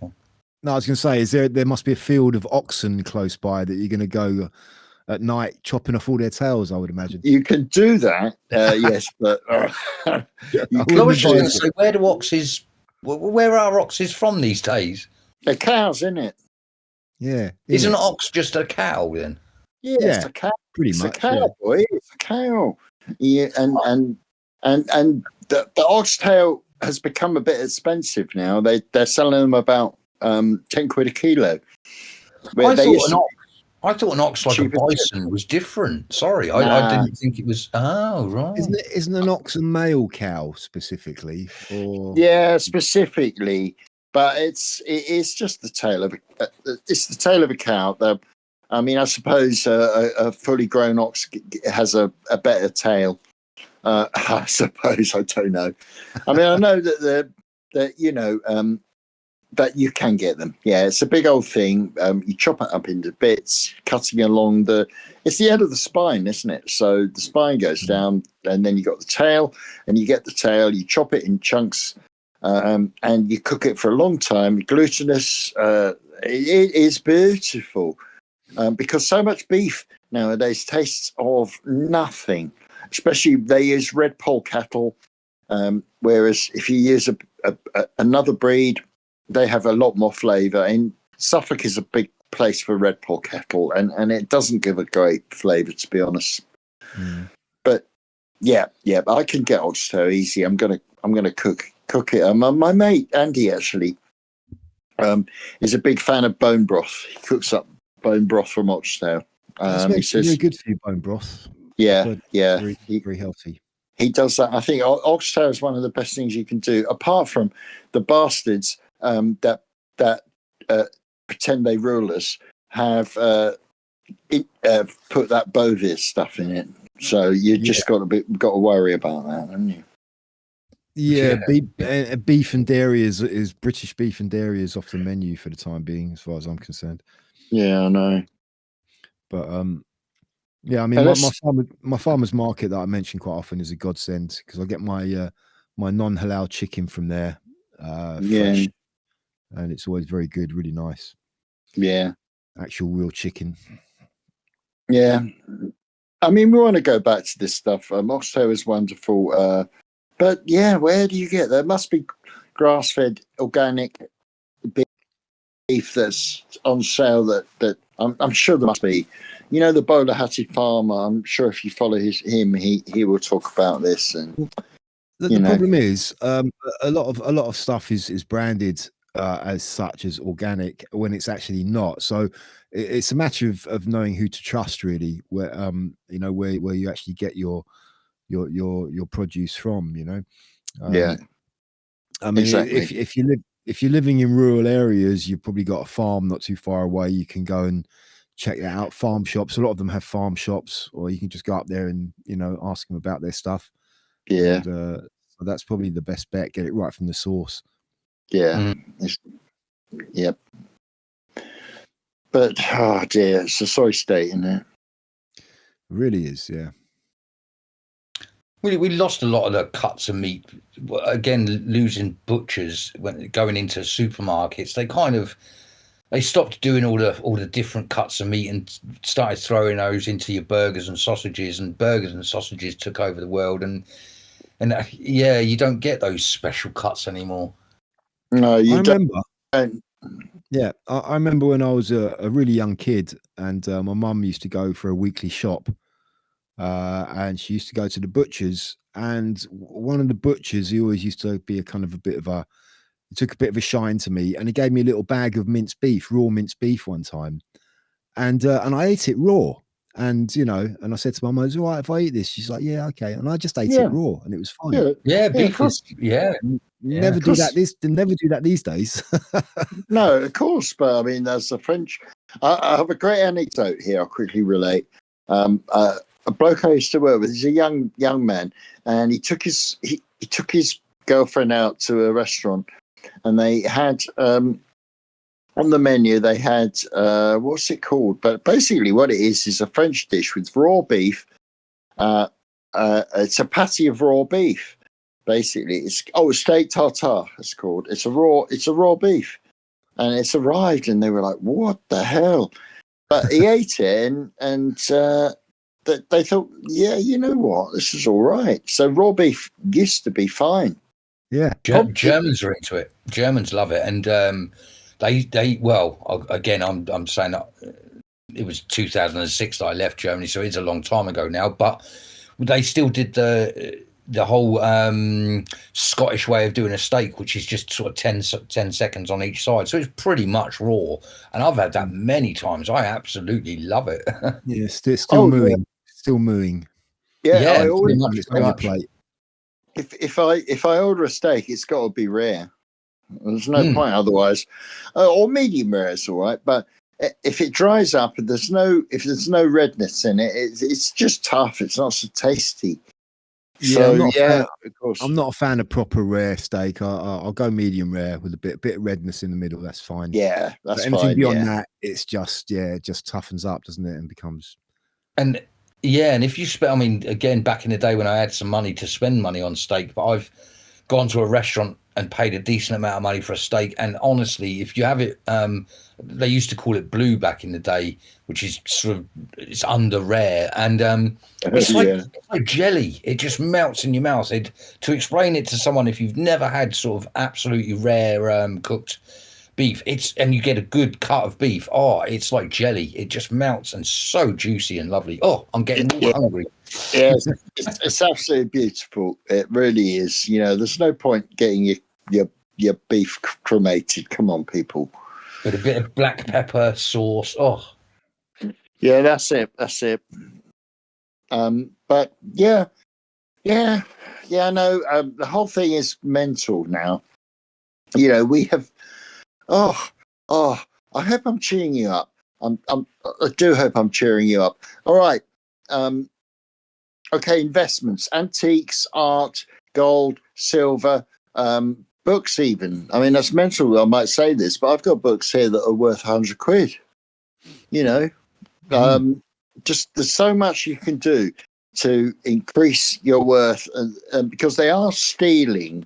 No, I was going to say, there must be a field of oxen close by that you're going to go at night chopping off all their tails, I would imagine. You can do that, yes, but I was just going to say, where are oxes from these days? They're cows, isn't it? Yeah. Isn't an ox just a cow then? Yeah, it's a cow. Pretty much. It's a cow, boy. It's a cow. Yeah, and the oxtail has become a bit expensive now. They're selling them about 10 quid a kilo. I thought an ox like a bison was different. Sorry, I didn't think it was. Oh, right. Isn't an ox a male cow specifically? Or yeah, specifically, but it's just the tail of a cow. I mean, I suppose a fully grown ox has a better tail. I suppose, I don't know. I mean, I know that you can get them. Yeah, it's a big old thing. You chop it up into bits, cutting along it's the end of the spine, isn't it? So the spine goes down, and then you got the tail, and you get the tail. You chop it in chunks, and you cook it for a long time. Glutinous. It is beautiful. Because so much beef nowadays tastes of nothing, especially they use red poll cattle, whereas if you use another breed, they have a lot more flavour. And Suffolk is a big place for red poll cattle, and it doesn't give a great flavour, to be honest. But yeah, I can get oxtail easy. I'm gonna cook it. My mate Andy actually is a big fan of bone broth. He cooks up bone broth from oxtail. He says very good for you, bone broth. Yeah. Very, very healthy. He does that. I think oxtail is one of the best things you can do, apart from the bastards that pretend they rule us have put that Vivs stuff in it. So you just got to worry about that, haven't you? Yeah, beef and dairy is British beef and dairy is off the menu for the time being, as far as I'm concerned. Yeah, I know. But yeah, I mean, my farmer's market that I mention quite often is a godsend, because I get my my non-halal chicken from there, fresh, and it's always very good, really nice. Yeah, actual real chicken. Yeah, I mean, we want to go back to this stuff. Oxtail is wonderful, but yeah, where do you get? There must be grass-fed organic beef that's on sale. That I'm sure there must be. You know, the bowler-hatted farmer. I'm sure if you follow him, he will talk about this. And the problem is, a lot of stuff is branded as such as organic when it's actually not. So it's a matter of knowing who to trust, really. Where where you actually get your produce from. Yeah. I mean, exactly. If you're living in rural areas, you've probably got a farm not too far away. You can go and check that out. Farm shops, a lot of them have farm shops, or you can just go up there and ask them about their stuff. Yeah. And, so that's probably the best bet. Get it right from the source. Yeah. Yep. But oh dear, it's a sorry state, isn't it? It really is. Yeah. We lost a lot of the cuts of meat. Again, losing butchers when going into supermarkets. They stopped doing all the different cuts of meat and started throwing those into your burgers and sausages. And burgers and sausages took over the world. And yeah, you don't get those special cuts anymore. No, you don't. Yeah, I remember when I was a really young kid, and my mum used to go for a weekly shop. And she used to go to the butchers, and one of the butchers, he always used to be a kind of a bit of a It took a bit of a shine to me, and he gave me a little bag of minced beef, raw minced beef, one time, and I ate it raw. And and I said to my mum, "Is it all right if I eat this?" She's like, "Yeah, okay." And I just ate it raw, and it was fine. Yeah, of beef course. is Never do that. Never do that these days. No, of course. But I mean, there's the French. I have a great anecdote here. I'll quickly relate. A bloke I used to work with. He's a young man, and he took his girlfriend out to a restaurant, and they had on the menu they had what's it called? But basically, what it is a French dish with raw beef. It's a patty of raw beef. Basically, it's steak tartare. It's called. It's a raw beef, and it's arrived, and they were like, "What the hell?" But he ate it, and they thought, "Yeah, you know what? This is all right." So raw beef used to be fine. Yeah, Germans are into it. Germans love it, and again, I'm saying that it was 2006 that I left Germany, so it's a long time ago now. But they still did the whole Scottish way of doing a steak, which is just sort of 10 seconds on each side. So it's pretty much raw, and I've had that many times. I absolutely love it. Yeah, still mooing, yeah. Still mooing. Yeah, I always, much on your plate. If I order a steak, it's got to be rare. There's no point otherwise, or medium rare is all right. But if it dries up and there's no redness in it, it's just tough. It's not so tasty. Yeah, of course. I'm not a fan of proper rare steak. I'll go medium rare with a bit of redness in the middle. That's fine. Yeah, that's anything fine. Beyond that, it's just it just toughens up, doesn't it, and becomes. And if you spend, I mean, again, back in the day when I had some money to spend money on steak, but I've gone to a restaurant and paid a decent amount of money for a steak. And honestly, if you have it, they used to call it blue back in the day, which is it's under rare. And it's like jelly. It just melts in your mouth. To explain it to someone, if you've never had sort of absolutely rare cooked beef, and you get a good cut of beef, it's like jelly. It just melts and so juicy and lovely. I'm getting hungry. Yeah, it's absolutely beautiful. It really is. There's no point getting your beef cremated. Come on, people. With a bit of black pepper sauce. Yeah, that's it. But yeah. No, the whole thing is mental now. We have. I hope I'm cheering you up. I do hope I'm cheering you up. All right. Okay, investments, antiques, art, gold, silver, books even. I mean, that's mental. I might say this, but I've got books here that are worth £100. Just there's so much you can do to increase your worth, and because they are stealing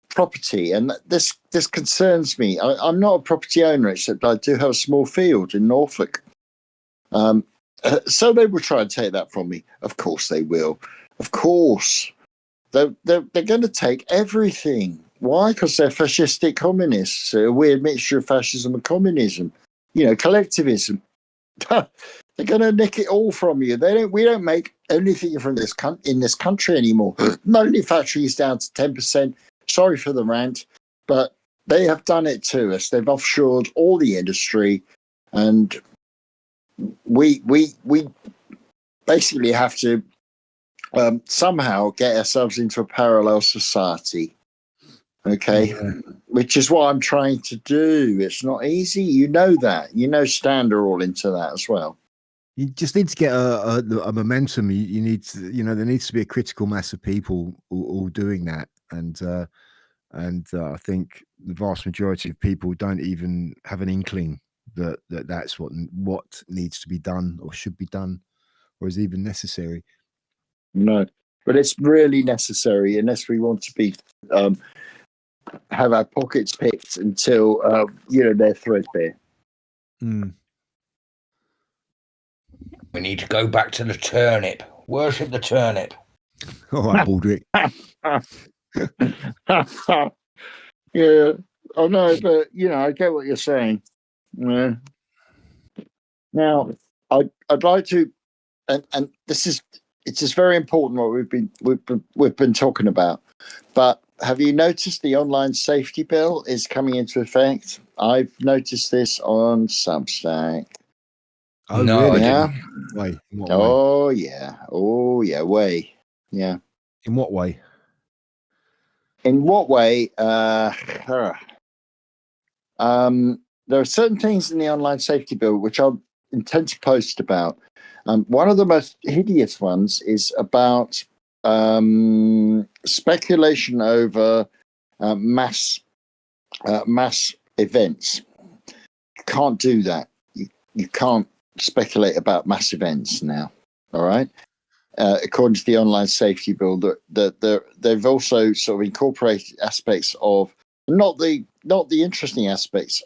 property, and this concerns me. I'm not a property owner, except I do have a small field in Norfolk. So they will try and take that from me. Of course they will. Of course. They're going to take everything. Why? Because they're fascistic communists. A weird mixture of fascism and communism. Collectivism. They're going to nick it all from you. We don't make anything from in this country anymore. Manufacturing is down to 10%. Sorry for the rant, but they have done it to us. They've offshored all the industry, and we basically have to somehow get ourselves into a parallel society. Okay, which is what I'm trying to do. It's not easy, that. Stan are all into that as well. You just need to get a momentum. You need to, there needs to be a critical mass of people all doing that, and I think the vast majority of people don't even have an inkling that's what needs to be done or should be done or is even necessary. No, but it's really necessary unless we want to be have our pockets picked until they're threadbare. We need to go back to the turnip. Worship the turnip. All right, Baldrick. Yeah, I know, but I get what you're saying. Now, I'd like to, and this is very important what we've been talking about. But have you noticed the online safety bill is coming into effect? I've noticed this on Substack. Oh, No, really? I Yeah. didn't. Way? In what way? Oh yeah. Oh yeah. Way. Yeah. In what way? In what way? There are certain things in the online safety bill which I intend to post about. One of the most hideous ones is about speculation over mass events. You can't do that. You can't speculate about mass events now. All right. According to the online safety bill, they've also sort of incorporated aspects of not the interesting aspects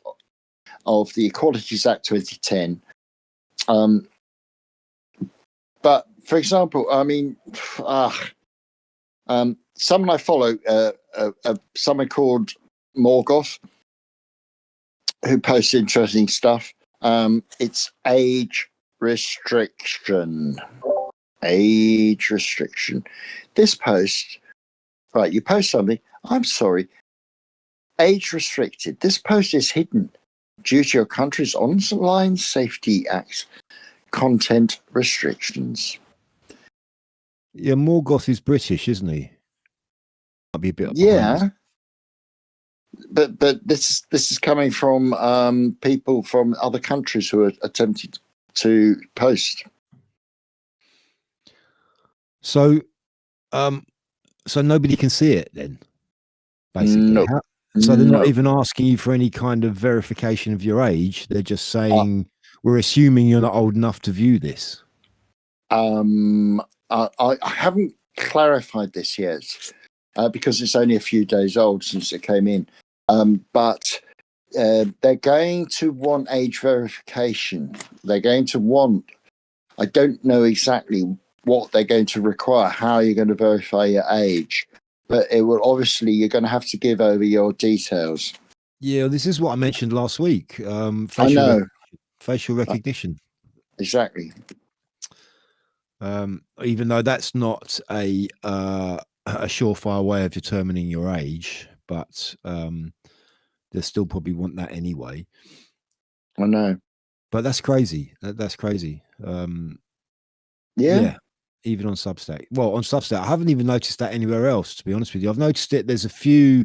of the Equalities Act 2010. But for example, I mean, someone I follow, someone called Morgoth, who posts interesting stuff. It's age restriction. Age restriction. This post, right? You post something. I'm sorry. Age restricted. This post is hidden due to your country's Online Safety Act content restrictions. Yeah, Morgoth is British, isn't he? Might be a bit behind us. Yeah, but this is coming from people from other countries who are attempting to post. So, so nobody can see it then, basically. No. So they're not No. even asking you for any kind of verification of your age. They're just saying, we're assuming you're not old enough to view this. I haven't clarified this yet because it's only a few days old since it came in. But they're going to want age verification. They're going to want, I don't know exactly what they're going to require, how you're going to verify your age, but it will obviously, you're going to have to give over your details. Yeah, this is what I mentioned last week. I know. Facial recognition. Exactly. Even though that's not a surefire way of determining your age, but they still probably want that anyway. I know. But that's crazy. That's crazy. Yeah. Even on Substack. Well, on Substack, I haven't even noticed that anywhere else, to be honest with you. I've noticed it. There's a few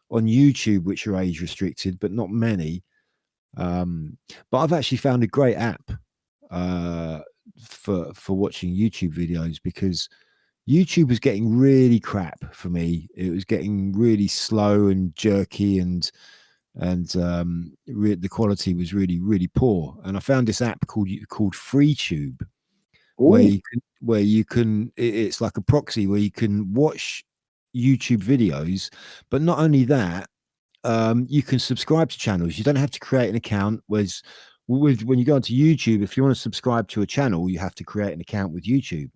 on YouTube which are age restricted, but not many. But I've actually found a great app for watching YouTube videos, because YouTube was getting really crap for me. It was getting really slow and jerky, and the quality was really, really poor. And I found this app called FreeTube, where you can it's like a proxy where you can watch YouTube videos, but not only that, you can subscribe to channels. You don't have to create an account. When you go onto YouTube, if you want to subscribe to a channel, you have to create an account with YouTube.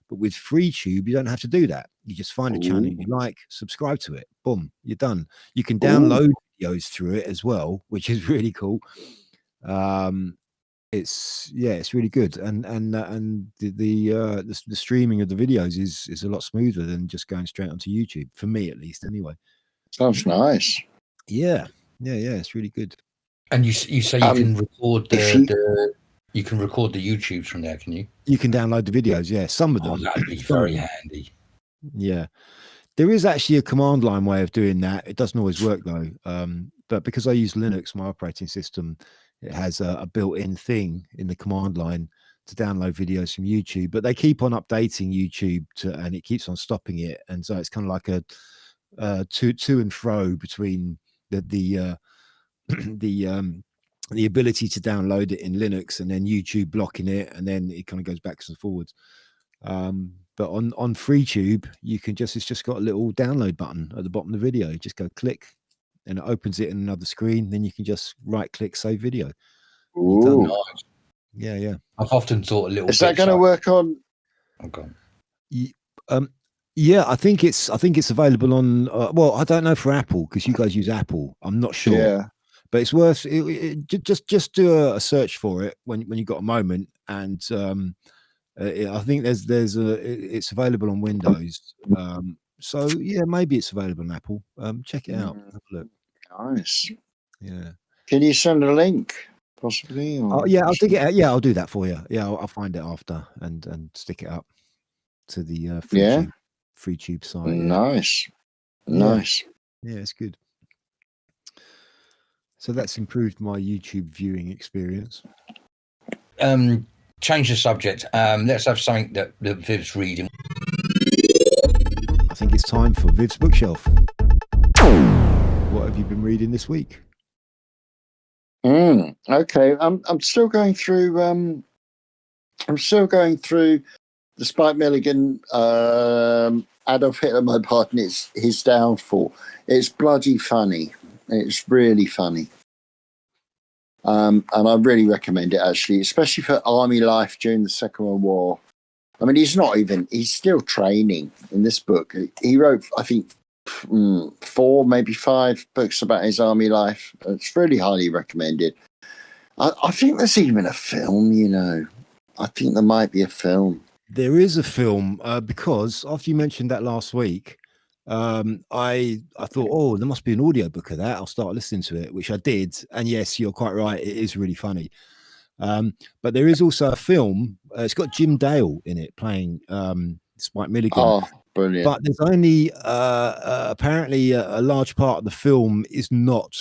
But with FreeTube, you don't have to do that. You just find a channel you like, subscribe to it. Boom, you're done. You can download videos through it as well, which is really cool. It's really good, and the streaming of the videos is a lot smoother than just going straight onto YouTube, for me at least. Anyway, Sounds nice. Yeah, it's really good. And you say you can record you can record the YouTubes from there, can you? You can download the videos, yeah. Some of them. That'd be very handy. Yeah. There is actually a command line way of doing that. It doesn't always work though. But because I use Linux, my operating system, it has a built-in thing in the command line to download videos from YouTube. But they keep on updating YouTube and it keeps on stopping it. And so it's kind of like a to and fro between the ability to download it in Linux and then YouTube blocking it, and then it kind of goes backwards and forwards. But on FreeTube, you can it's just got a little download button at the bottom of the video. You just go click, and it opens it in another screen. Then you can just right click, save video. Ooh. Nice. Yeah. I've often thought a little. Is that going to work on? Okay. Yeah, I think it's available on. Well, I don't know for Apple, because you guys use Apple. I'm not sure. Yeah. But it's worth just do a search for it when you got a moment, and I think it's available on Windows. So yeah, maybe it's available on Apple. Check it out. Have a look. Nice. Yeah. Can you send a link, possibly? Oh yeah, I'll dig it out. Yeah, I'll do that for you. Yeah, I'll find it after and stick it up to the free tube site. Nice. Yeah. Nice. Yeah, it's good. So that's improved my YouTube viewing experience. Change the subject. Let's have something that Viv's reading. I think it's time for Viv's bookshelf. What have you been reading this week? Okay, I'm still going through. I'm still going through the Spike Milligan Adolf Hitler, my partner. It's his downfall. It's bloody funny. It's really funny. And I really recommend it, actually, especially for army life during the Second World War. I mean, he's still training in this book. He wrote, I think, 4, maybe 5 books about his army life. It's really highly recommended. I think there's even a film, I think there might be a film. There is a film because after you mentioned that last week, I thought, oh, there must be an audiobook of that. I'll start listening to it, which I did. And yes, you're quite right. It is really funny. But there is also a film. It's got Jim Dale in it playing Spike Milligan. Oh, brilliant. But there's only apparently a large part of the film is not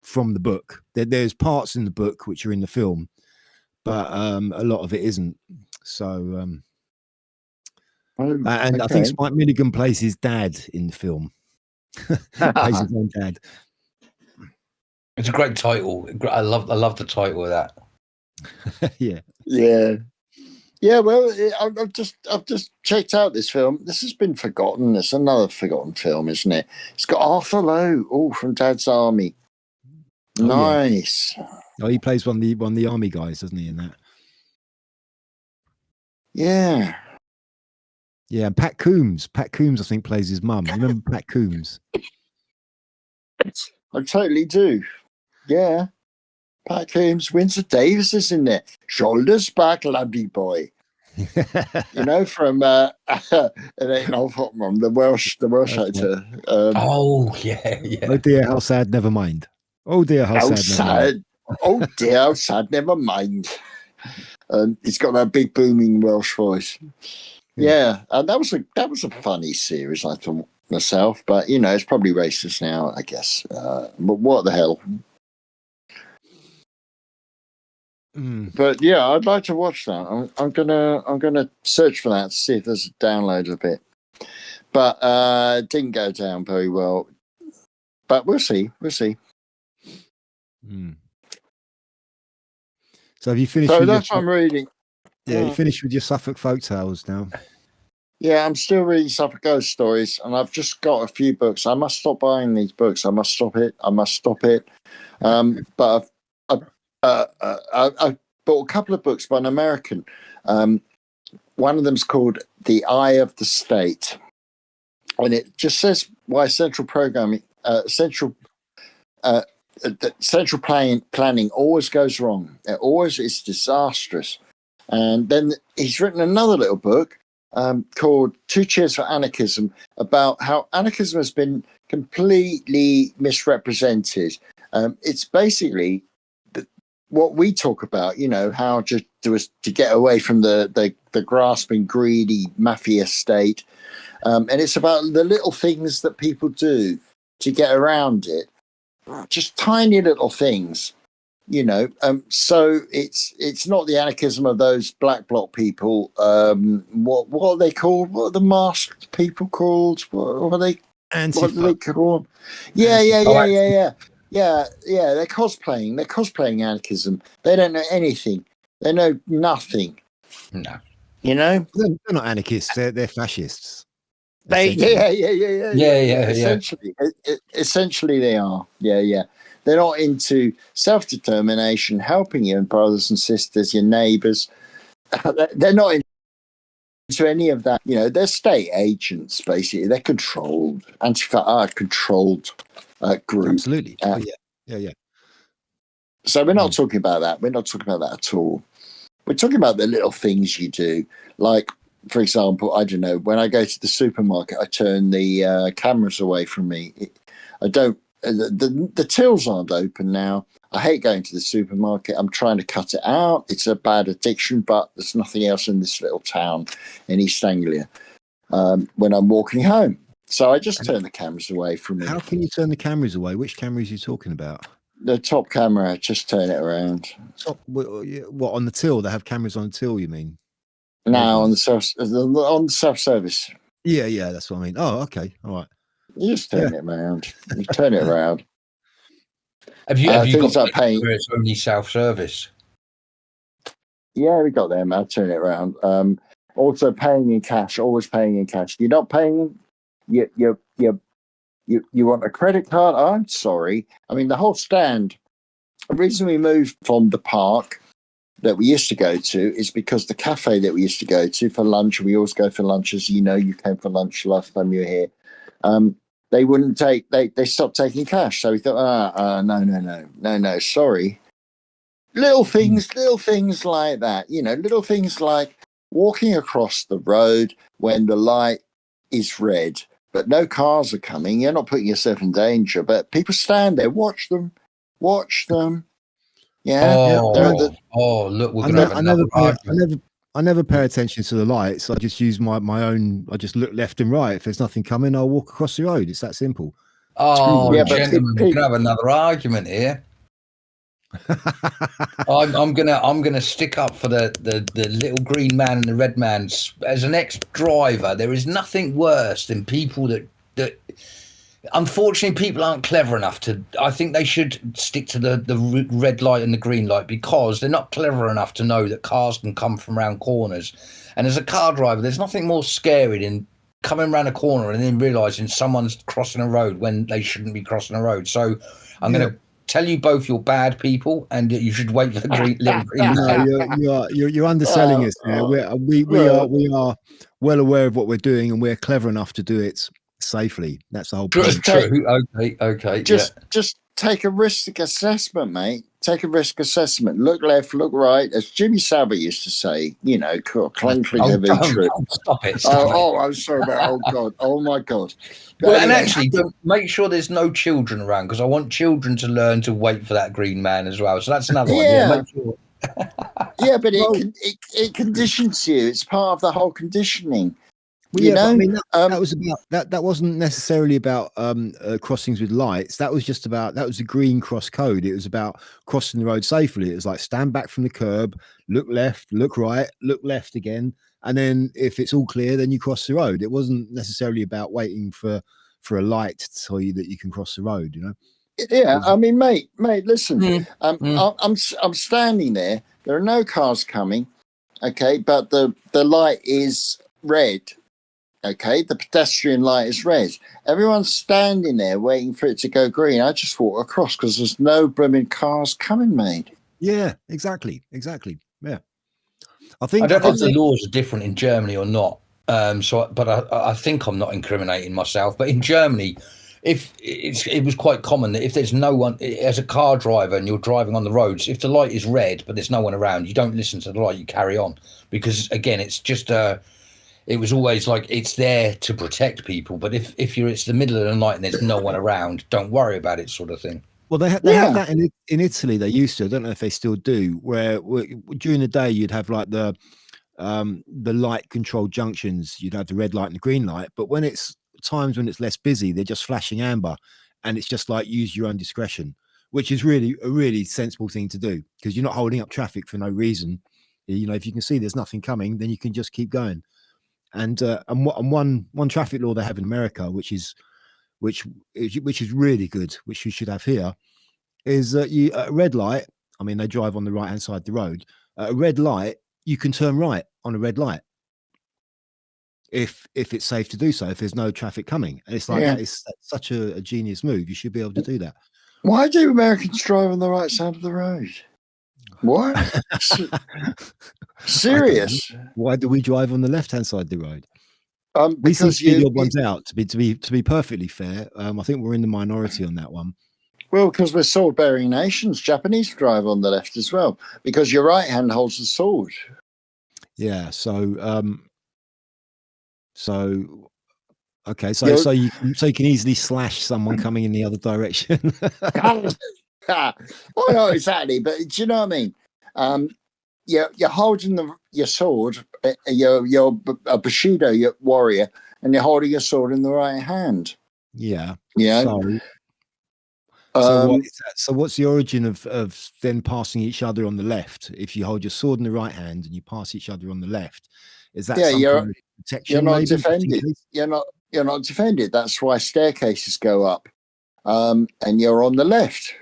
from the book. There's parts in the book which are in the film, but a lot of it isn't. So and okay. I think Spike Milligan plays his dad in the film. Plays his own dad. It's a great title. I love the title of that. Yeah. Well, I've just checked out this film. This has been forgotten. It's another forgotten film, isn't it? It's got Arthur Lowe, from Dad's Army. Oh, nice. Yeah. Oh, he plays one of the army guys, doesn't he? In that. Yeah. Yeah, and Pat Coombs. Pat Coombs, I think, plays his mum. Remember Pat Coombs? I totally do. Yeah. Pat Coombs, Windsor Davis is in there. Shoulders back, laddie boy. From the Welsh actor. Oh yeah. Oh dear, how sad. Never mind. Oh dear, how sad. Oh dear, how sad. Never mind. He's got that big booming Welsh voice. Yeah, and that was a funny series, I thought myself. But it's probably racist now, I guess. But what the hell? But yeah, I'd like to watch that. I'm gonna search for that to see if there's a download of it. But it didn't go down very well. But we'll see. So have you finished? So that's what I'm reading. Yeah, you finished with your Suffolk folk tales now. Yeah, I'm still reading Suffolk ghost stories, and I've just got a few books. I must stop buying these books. I must stop it. But I've bought a couple of books by an American. One of them's called The Eye of the State, and it just says why central planning always goes wrong. It always is disastrous. And then he's written another little book called 2 Cheers for Anarchism, about how anarchism has been completely misrepresented. It's basically what we talk about, how to get away from the grasping, greedy mafia state. And it's about the little things that people do to get around it. Just tiny little things, so it's not the anarchism of those black bloc people. What are they called? What are the masked people called? What are they? Antifa. What do they call them? Yeah. They're cosplaying anarchism. They don't know anything. They know nothing. No. They're not anarchists. They're fascists. Yeah. Essentially, they are. Yeah. They're not into self-determination, helping your brothers and sisters, your neighbours. They're not into any of that. They're state agents, basically. They're controlled. Antifa are a controlled group. Absolutely. Yeah. So we're not talking about that. We're not talking about that at all. We're talking about the little things you do, like for example, I don't know, when I go to the supermarket, I turn the cameras away from me. I don't. The tills aren't open now. I hate going to the supermarket. I'm trying to cut it out. It's a bad addiction, but there's nothing else in this little town in East Anglia when I'm walking home. So I just turn the cameras away from me. How can you turn the cameras away? Which cameras are you talking about? The top camera, just turn it around. Top, what, on the till? They have cameras on the till, you mean? Now on the self-service. Yeah, that's what I mean. Oh, okay, all right. You just turn it around. You turn it around. Have you got like paying where it's only self-service? Yeah, we got them. I'll turn it around. Also paying in cash. Always paying in cash. You're not paying. You want a credit card? Oh, I'm sorry. I mean, the whole stand. The reason we moved from the park that we used to go to is because the cafe that we used to go to for lunch. We always go for lunch, as you know. You came for lunch last time you were here. They wouldn't take. They stopped taking cash. So we thought, no, sorry. Little things like that. You know, little things like walking across the road when the light is red, but no cars are coming. You're not putting yourself in danger, but people stand there, watch them. Yeah. Look, we're gonna have another argument. I never pay attention to the lights. I just use my own. I just look left and right. If there's nothing coming, I'll walk across the road. It's that simple. Oh, yeah, gentlemen, we're gonna have another argument here. I'm gonna stick up for the little green man and the red man. As an ex-driver, there is nothing worse than people that unfortunately people aren't clever enough to. I think they should stick to the red light and the green light, because they're not clever enough to know that cars can come from around corners. And as a car driver, there's nothing more scary than coming around a corner and then realizing someone's crossing a road when they shouldn't be crossing a road. So I'm going to tell you both you're bad people and you should wait for the little green light. No, you're underselling us there. We are well aware of what we're doing, and we're clever enough to do it safely. That's the whole point. True. Okay. Just take a risk assessment, mate. Take a risk assessment. Look left, look right. As Jimmy Savile used to say, you know, clunkling of each trip. Stop it. I'm sorry about. Oh God. Oh my God. Well, anyway, and actually, make sure there's no children around, because I want children to learn to wait for that green man as well. So that's another one. Yeah, make sure. Yeah, but it conditions you. It's part of the whole conditioning. Well, yeah, but I mean that was about that wasn't necessarily about crossings with lights. That was just about, that was a green cross code. It was about crossing the road safely. It was like, stand back from the curb, look left, look right, look left again, and then if it's all clear, then you cross the road. It wasn't necessarily about waiting for a light to tell you that you can cross the road, you know. Yeah, I mean, mate, listen. I'm standing there. There are no cars coming, okay, but the light is red. Okay, the pedestrian light is red. Everyone's standing there waiting for it to go green. I just walk across because there's no blooming cars coming, mate. Yeah, exactly. Yeah, I don't know if the laws are different in Germany or not. But I think I'm not incriminating myself. But in Germany, it was quite common that if there's no one, as a car driver and you're driving on the roads, if the light is red but there's no one around, you don't listen to the light, you carry on, because again, it's just it was always like, it's there to protect people. But if it's the middle of the night and there's no one around, don't worry about it, sort of thing. Well, they have that in Italy. They used to. I don't know if they still do. Where during the day you'd have like the light controlled junctions. You'd have the red light and the green light. But when it's times when it's less busy, they're just flashing amber, and it's just like, use your own discretion, which is really a really sensible thing to do, because you're not holding up traffic for no reason. You know, if you can see there's nothing coming, then you can just keep going. And one traffic law they have in America, which is really good, which you should have here, is that you at a red light. I mean, they drive on the right hand side of the road. At a red light, you can turn right on a red light if it's safe to do so. If there's no traffic coming, and it's like, that is such a genius move. You should be able to do that. Why do Americans drive on the right side of the road? What? Serious? Why do we drive on the left-hand side of the road? We seem to be the odd ones out. To be perfectly fair, I think we're in the minority on that one. Well, because we're sword-bearing nations. Japanese drive on the left as well, because your right hand holds the sword. Yeah. So So okay, so you can easily slash someone coming in the other direction. Well, not exactly, but do you know what I mean? You're holding your sword, you're a Bushido warrior, and you're holding your sword in the right hand. Yeah. Yeah. So what is that? So what's the origin of then passing each other on the left? If you hold your sword in the right hand and you pass each other on the left, is that some kind of protection? You're not maybe defended. You're not defended. That's why staircases go up, and you're on the left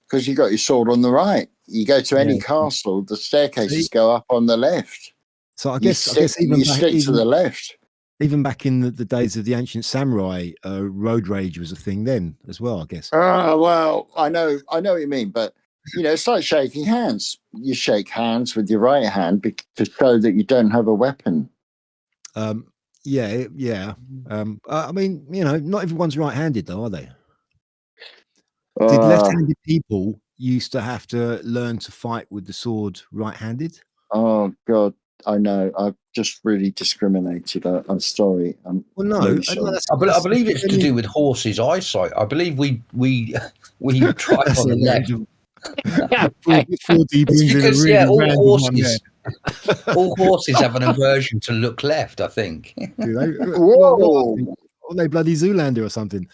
because you got your sword on the right. You go to any castle, the staircases go up on the left. So I guess even you stick to the left. Even back in the days of the ancient samurai, road rage was a thing then as well, I guess. Well, I know what you mean, but it's like shaking hands. You shake hands with your right hand to show that you don't have a weapon. I mean, not everyone's right-handed though, are they? Did left-handed people used to have to learn to fight with the sword right-handed? Oh God, I know. I've just really discriminated. I'm sorry. Well, no, really sorry. I believe it's to do with horses' eyesight. I believe we drive on the left. It's because all horses have an aversion to look left. I think. Whoa! Are they bloody Zoolander or something?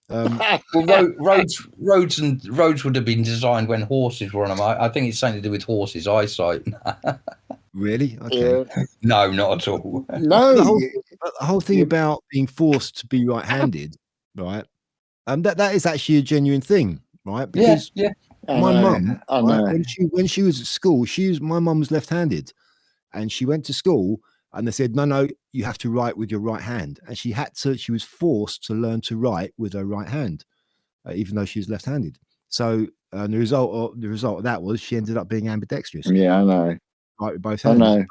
Well, roads would have been designed when horses were on them. I think it's something to do with horses' eyesight. Really? Okay. Yeah. No, not at all. No. The whole thing about being forced to be right-handed, right? That is actually a genuine thing, right? Because my mum, when she was at school, my mum was left-handed, and she went to school, and they said, no, you have to write with your right hand, and she was forced to learn to write with her right hand, even though she was left-handed. So the result of that was she ended up being ambidextrous. Yeah, I know. Right with both hands. I know.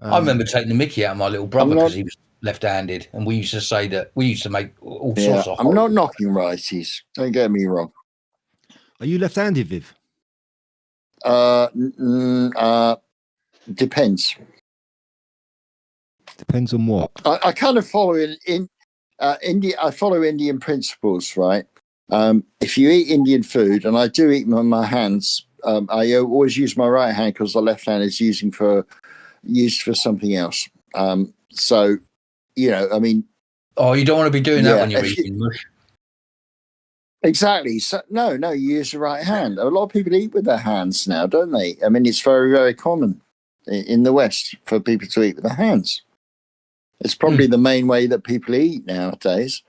I remember taking the mickey out of my little brother because he was left-handed, and we used to say that we used to make all sorts of. I'm not knocking righties. Don't get me wrong. Are you left-handed, Viv? Depends. Depends on what. I kind of follow in India. I follow Indian principles, right? If you eat Indian food, and I do eat with my hands, I always use my right hand because the left hand is used for something else. So, I mean. Oh, you don't want to be doing that when you're eating mush. Exactly. So no, you use the right hand. A lot of people eat with their hands now, don't they? I mean, it's very, very common in the West for people to eat with their hands. It's probably the main way that people eat nowadays.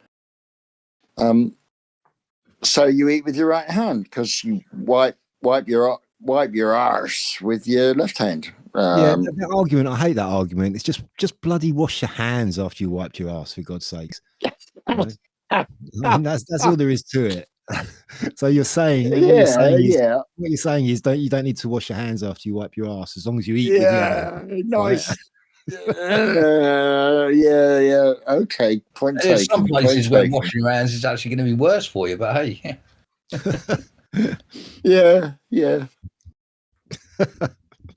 So you eat with your right hand because you wipe your arse with your left hand. That argument, I hate that argument. It's just bloody wash your hands after you wiped your ass, for God's sakes. That's all there is to it. So you're saying, what you're saying is you don't need to wash your hands after you wipe your ass as long as you eat with the other. Nice. Right? Okay. Point There's some places where washing your hands is actually going to be worse for you, but hey. Yeah.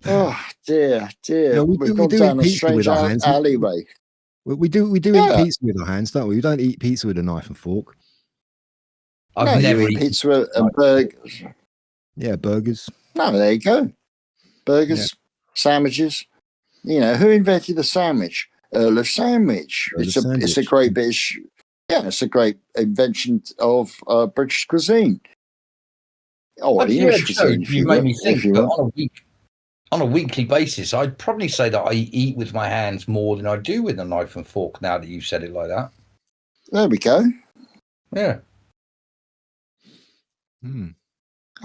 Oh dear. We've gone down a strange alleyway. We do eat pizza with our hands, don't we? We don't eat pizza with a knife and fork. I've never eaten pizza and burgers. Yeah, burgers. No, there you go. Burgers, sandwiches. Who invented the sandwich? Earl of Sandwich. It's a great bit. It's a great invention of British cuisine. Or English cuisine. You made me think. But on a weekly basis, I'd probably say that I eat with my hands more than I do with a knife and fork. Now that you've said it like that. There we go. Yeah.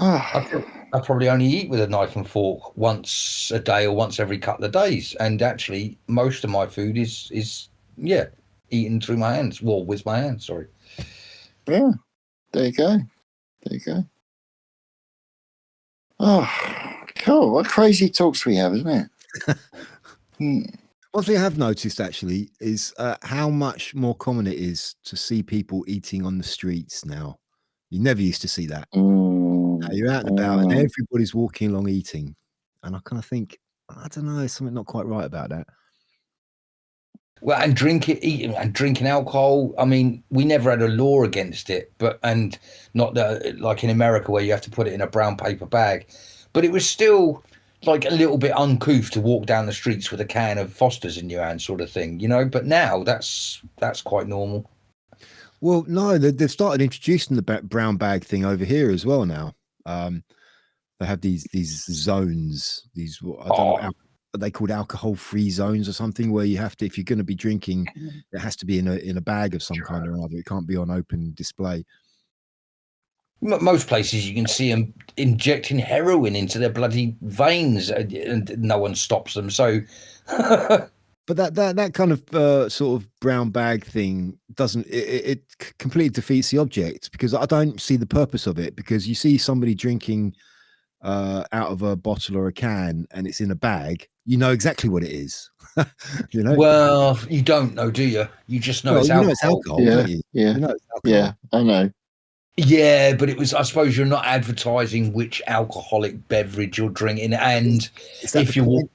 I probably only eat with a knife and fork once a day or once every couple of days, and actually most of my food is eaten through my hands. Well, with my hands. Sorry. Yeah. There you go. Oh, cool! What crazy talks we have, isn't it? One thing I have noticed actually is how much more common it is to see people eating on the streets now. You never used to see that. You're out and about, and everybody's walking along eating, and I kind of think, I don't know, there's something not quite right about that. Well, and eating and drinking alcohol. I mean, we never had a law against it, and not like in America where you have to put it in a brown paper bag, but it was still like a little bit uncouth to walk down the streets with a can of Foster's in your hand, sort of thing, you know. But now that's quite normal. Well, no, they've started introducing the brown bag thing over here as well now. They have these zones. I don't know. Are they called alcohol-free zones or something, where you have to, if you're going to be drinking, it has to be in a bag of some kind or another. It can't be on open display. Most places you can see them injecting heroin into their bloody veins, and no one stops them. So, but that kind of sort of brown bag thing doesn't it completely defeats the object, because I don't see the purpose of it. Because you see somebody drinking out of a bottle or a can and it's in a bag, you know exactly what it is. You know, well, you don't know, do you? You just know it's alcohol. It's alcohol, Yeah, don't you? yeah, You know it's alcohol. yeah. I know. Yeah, but it was, I suppose you're not advertising which alcoholic beverage you're drinking, and if you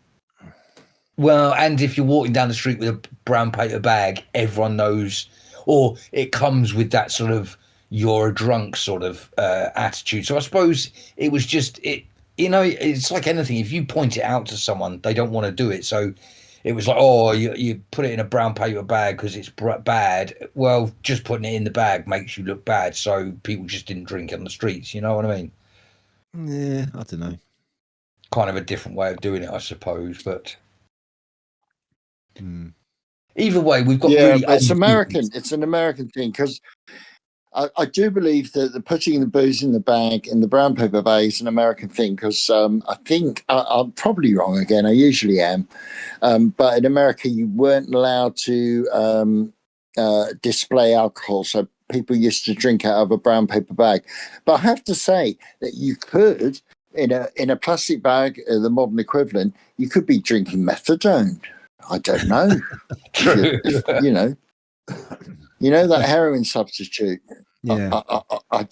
and if you're walking down the street with a brown paper bag, everyone knows, or it comes with that sort of you're a drunk sort of attitude. So I suppose it was just it. You know, it's like anything. If you point it out to someone, they don't want to do it. So it was like, oh, you put it in a brown paper bag because it's bad. Well, just putting it in the bag makes you look bad. So people just didn't drink it on the streets. You know what I mean? Yeah, I don't know. Kind of a different way of doing it, I suppose. But either way, we've got really. It's American. It's an American thing, because I do believe that the putting the booze in the bag, in the brown paper bag, is an American thing, because I think I'm probably wrong again. I usually am. But in America, you weren't allowed to display alcohol. So people used to drink out of a brown paper bag. But I have to say that you could, in a plastic bag, the modern equivalent, you could be drinking methadone. I don't know. True. You know that heroin substitute. Yeah, I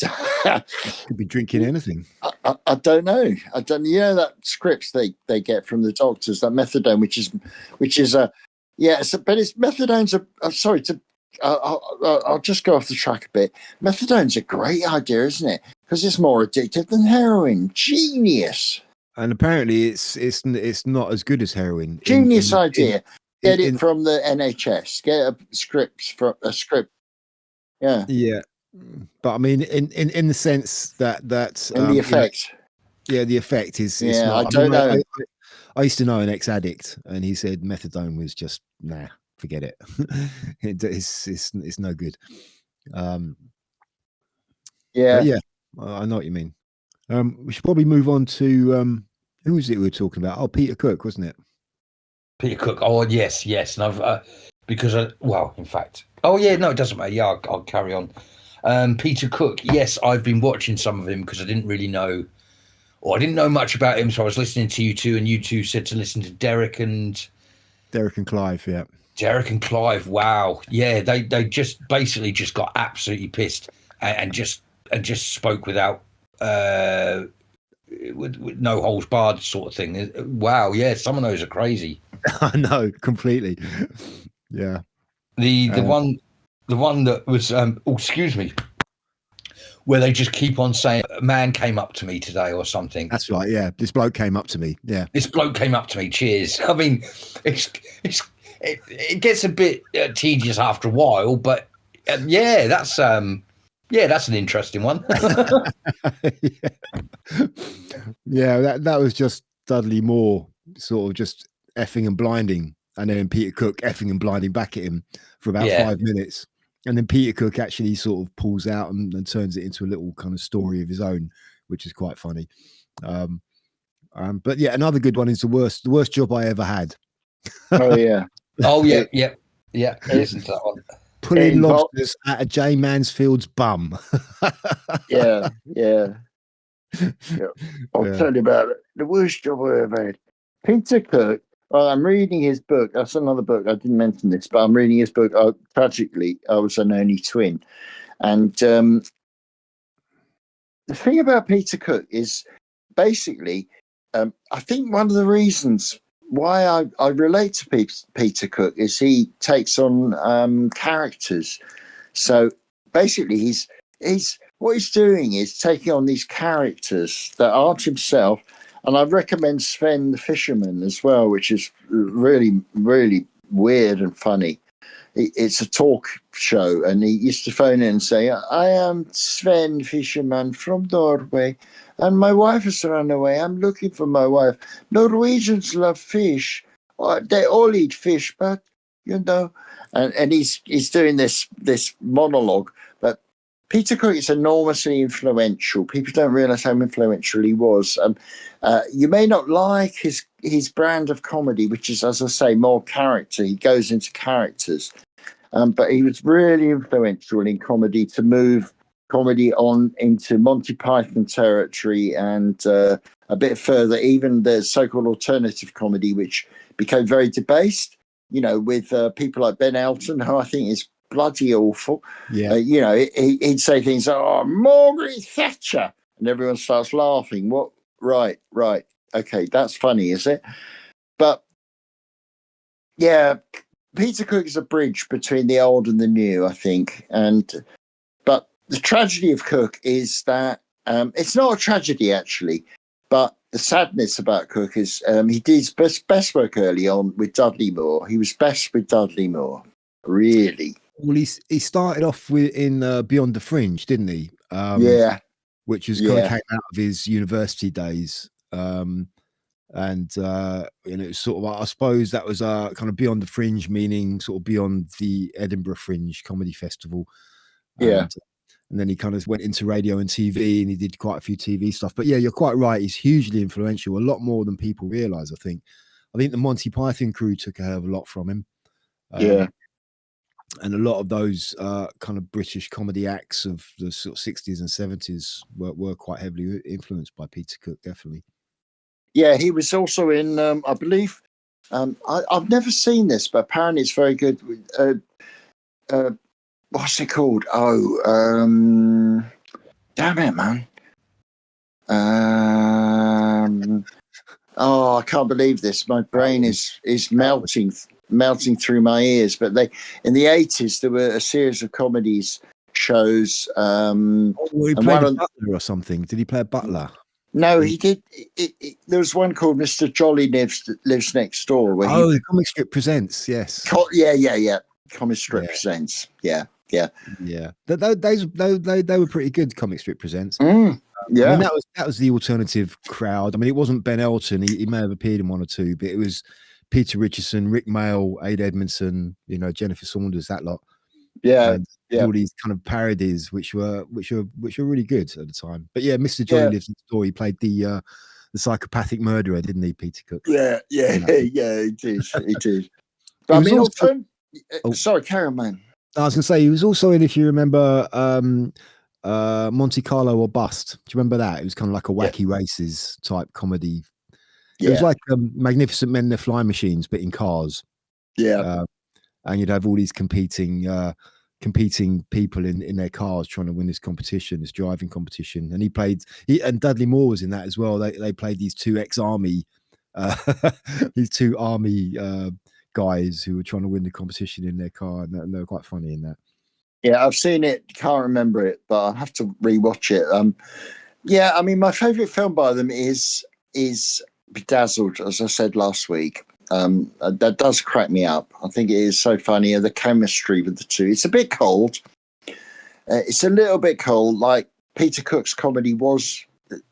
could be drinking anything. I don't know. I don't. You know that scripts they get from the doctors, that methadone, which is a but it's methadone's a. I'm sorry to. I'll just go off the track a bit. Methadone's a great idea, isn't it? Because it's more addictive than heroin. Genius. And apparently, it's not as good as heroin. Genius idea. Get it from the NHS. Get a script. Yeah. Yeah. But I mean, in the sense that and the effect. The effect is. Yeah, not, I don't know. I used to know an ex-addict, and he said methadone was just forget it. It's no good. Yeah, I know what you mean. We should probably move on to who was it we were talking about? Oh, Peter Cook, wasn't it? Peter Cook. Oh, yes. And I've in fact, oh yeah, no, it doesn't matter. Yeah, I'll carry on. Peter Cook. Yes, I've been watching some of him because I didn't really know, or I didn't know much about him. So I was listening to you two, and you two said to listen to Derek and Clive. Yeah. Derek and Clive. Wow. Yeah, they just basically just got absolutely pissed and just spoke without with no holds barred sort of thing. Wow. Yeah, some of those are crazy. I know, completely. Yeah. The one that was excuse me, where they just keep on saying a man came up to me today or something. That's right. Yeah, this bloke came up to me. Yeah, this bloke came up to me. Cheers. I mean, it gets a bit tedious after a while, but that's an interesting one. That was just Dudley Moore sort of just effing and blinding, and then Peter Cook effing and blinding back at him for about 5 minutes, and then Peter Cook actually sort of pulls out and turns it into a little kind of story of his own, which is quite funny. But yeah, another good one is the worst job I ever had. Oh yeah. Listen to that one. Pulling lobsters at a J Mansfield's bum. yeah. I'll tell you about it. The worst job I ever had. Peter Cook. Well, I'm reading his book. That's another book. I didn't mention this, but I'm reading his book. Tragically, I was an only twin. And the thing about Peter Cook is basically, I think one of the reasons I relate to Peter Cook is he takes on characters. So basically, he's what he's doing is taking on these characters that aren't himself. And I recommend Sven the Fisherman as well, which is really, really weird and funny. It's a talk show, and he used to phone in and say, "I am Sven Fisherman from Norway, and my wife has run away. I'm looking for my wife. Norwegians love fish. They all eat fish, but you know." And he's doing this monologue, but Peter Cook is enormously influential. People don't realize how influential he was. You may not like his brand of comedy, which is, as I say, more character. He goes into characters. But he was really influential in comedy to move comedy on into Monty Python territory and a bit further, even the so-called alternative comedy, which became very debased, with people like Ben Elton, who I think is bloody awful. Yeah. He'd say things like, "Oh, Margaret Thatcher," and everyone starts laughing. What? Right. Okay, that's funny, is it? But yeah, Peter Cook is a bridge between the old and the new, I think. But the tragedy of Cook is that it's not a tragedy actually, but the sadness about Cook is he did his best work early on with Dudley Moore. He was best with Dudley Moore, really. Well, he started off in Beyond the Fringe, didn't he? Yeah. Which was kind of came out of his university days. And it was sort of, I suppose that was kind of Beyond the Fringe, meaning sort of beyond the Edinburgh Fringe Comedy Festival. And then he kind of went into radio and TV, and he did quite a few TV stuff. But yeah, you're quite right. He's hugely influential, a lot more than people realize, I think. I think the Monty Python crew took a hell of a lot from him. And a lot of those kind of British comedy acts of the sort of 60s and 70s were quite heavily influenced by Peter Cook, definitely. Yeah, he was also in, I believe, I've never seen this, but apparently it's very good. What's it called? Oh, damn it, man. I can't believe this. My brain is melting through my ears. But in the 80s, there were a series of comedies shows. He played a butler or something. Did he play a butler? No, he did. There was one called Mr. Jolly Lives Next Door. Where the Comic Strip Presents, yes. Yeah. Comic Strip Presents, yeah. They were pretty good. Comic Strip Presents. Yeah, I mean, that was the alternative crowd. I mean, it wasn't Ben Elton. He may have appeared in one or two, but it was Peter Richardson, Rick Mayall, Ade Edmondson, Jennifer Saunders, that lot. And all these kind of parodies, which were really good at the time. But yeah, Mr. Jolly Lives Next Door. He played the psychopathic murderer, didn't he, Peter Cook? Yeah, he did. But I mean, also, sorry, carry on, man. I was going to say, he was also in, if you remember, Monte Carlo or Bust. Do you remember that? It was kind of like a wacky races type comedy. It was like Magnificent Men in Their Flying Machines, but in cars. Yeah. And you'd have all these competing people in their cars trying to win this competition, this driving competition. And and Dudley Moore was in that as well. They played these two ex-army, guys who were trying to win the competition in their car, and they were quite funny in that. Yeah, I've seen it. Can't remember it, but I'll have to rewatch it. I mean, my favourite film by them is Bedazzled, as I said last week. That does crack me up. I think it is so funny. The chemistry with the two. It's a bit cold. It's a little bit cold. Like Peter Cook's comedy was,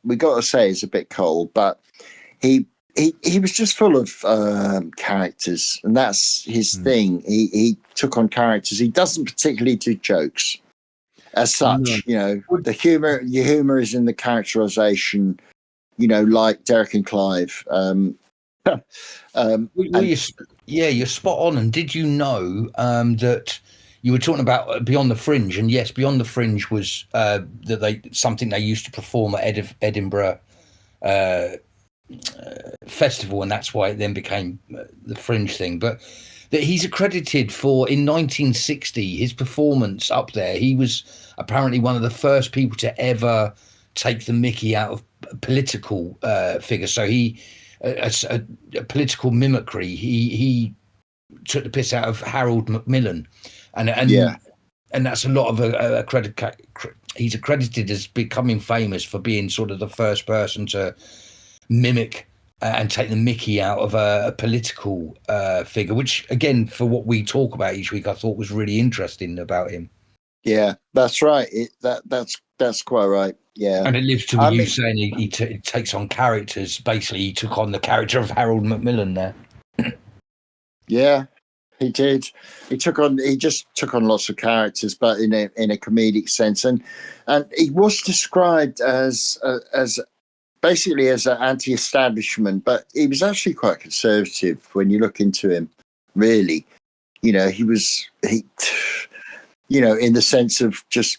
we got to say, is a bit cold, but he was just full of characters, and that's his thing. He took on characters. He doesn't particularly do jokes as such. No. The humor is in the characterization. Like Derek and Clive. You're spot on. And did you know that you were talking about Beyond the Fringe? And yes, Beyond the Fringe was something they used to perform at Edinburgh Festival, and that's why it then became the Fringe thing. But that he's accredited for, in 1960, his performance up there. He was apparently one of the first people to ever take the mickey out of political figures. So he a political mimicry. He took the piss out of Harold Macmillan, and that's a lot of a credit. He's accredited as becoming famous for being sort of the first person to mimic and take the mickey out of a political figure, which again, for what we talk about each week, I thought was really interesting about him. Yeah, that's right. That's quite right. Yeah, and it lives to you saying he takes on characters. Basically, he took on the character of Harold Macmillan there. Yeah, he did. He just took on lots of characters, but in a comedic sense, and he was described as basically as an anti-establishment, but he was actually quite conservative when you look into him. Really, he in the sense of just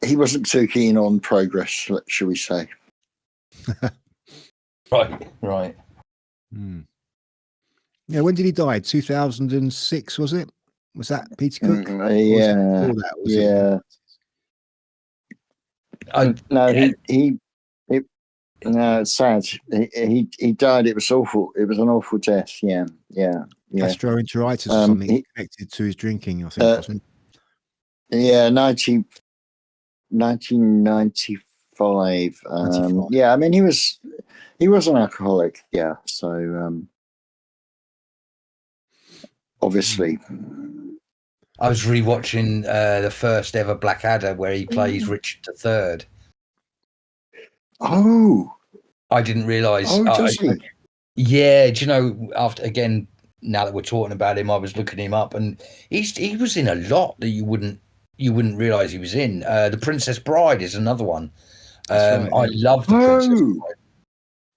he wasn't too keen on progress, shall we say? Right. Yeah, when did he die? 2006, was it? Was that Peter Cook? Yeah. No, it's sad. He died. It was awful. It was an awful death. Yeah. Gastroenteritis or something connected to his drinking, I think, wasn't it? Yeah, 1995. Yeah, I mean, he was an alcoholic. Yeah, so obviously. I was rewatching the first ever Blackadder where he plays Richard III. Oh, I didn't realise. Oh, does he? Yeah, do you know? After again, now that we're talking about him, I was looking him up, and he was in a lot that you wouldn't realise he was in. The Princess Bride is another one. Right, I love the Princess Bride.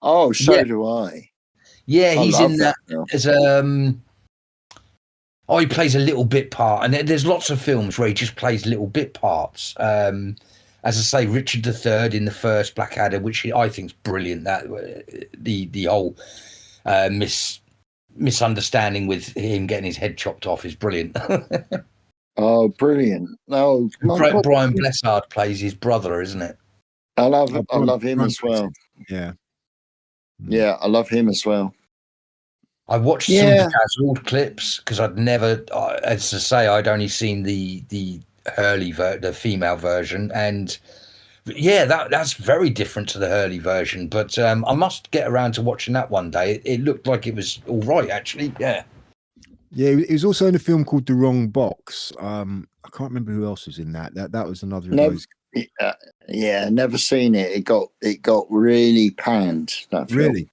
Oh, so do I. Yeah, he's in that as he plays a little bit part, and there's lots of films where he just plays little bit parts. As I say, Richard III in the first Blackadder, which I think is brilliant. That the whole misunderstanding with him getting his head chopped off is brilliant. Oh, brilliant! No, Brian Blessard plays his brother, isn't it? I love him as well. Yeah, I love him as well. I watched some Bedazzled clips because I'd never, as I say, I'd only seen the Hurley the female version, and that's very different to the Hurley version. But I must get around to watching that one day. It looked like it was all right, actually. Yeah. He was also in a film called The Wrong Box. I can't remember who else was in that. That was another of those. Never seen it. It got really panned. That film. Really?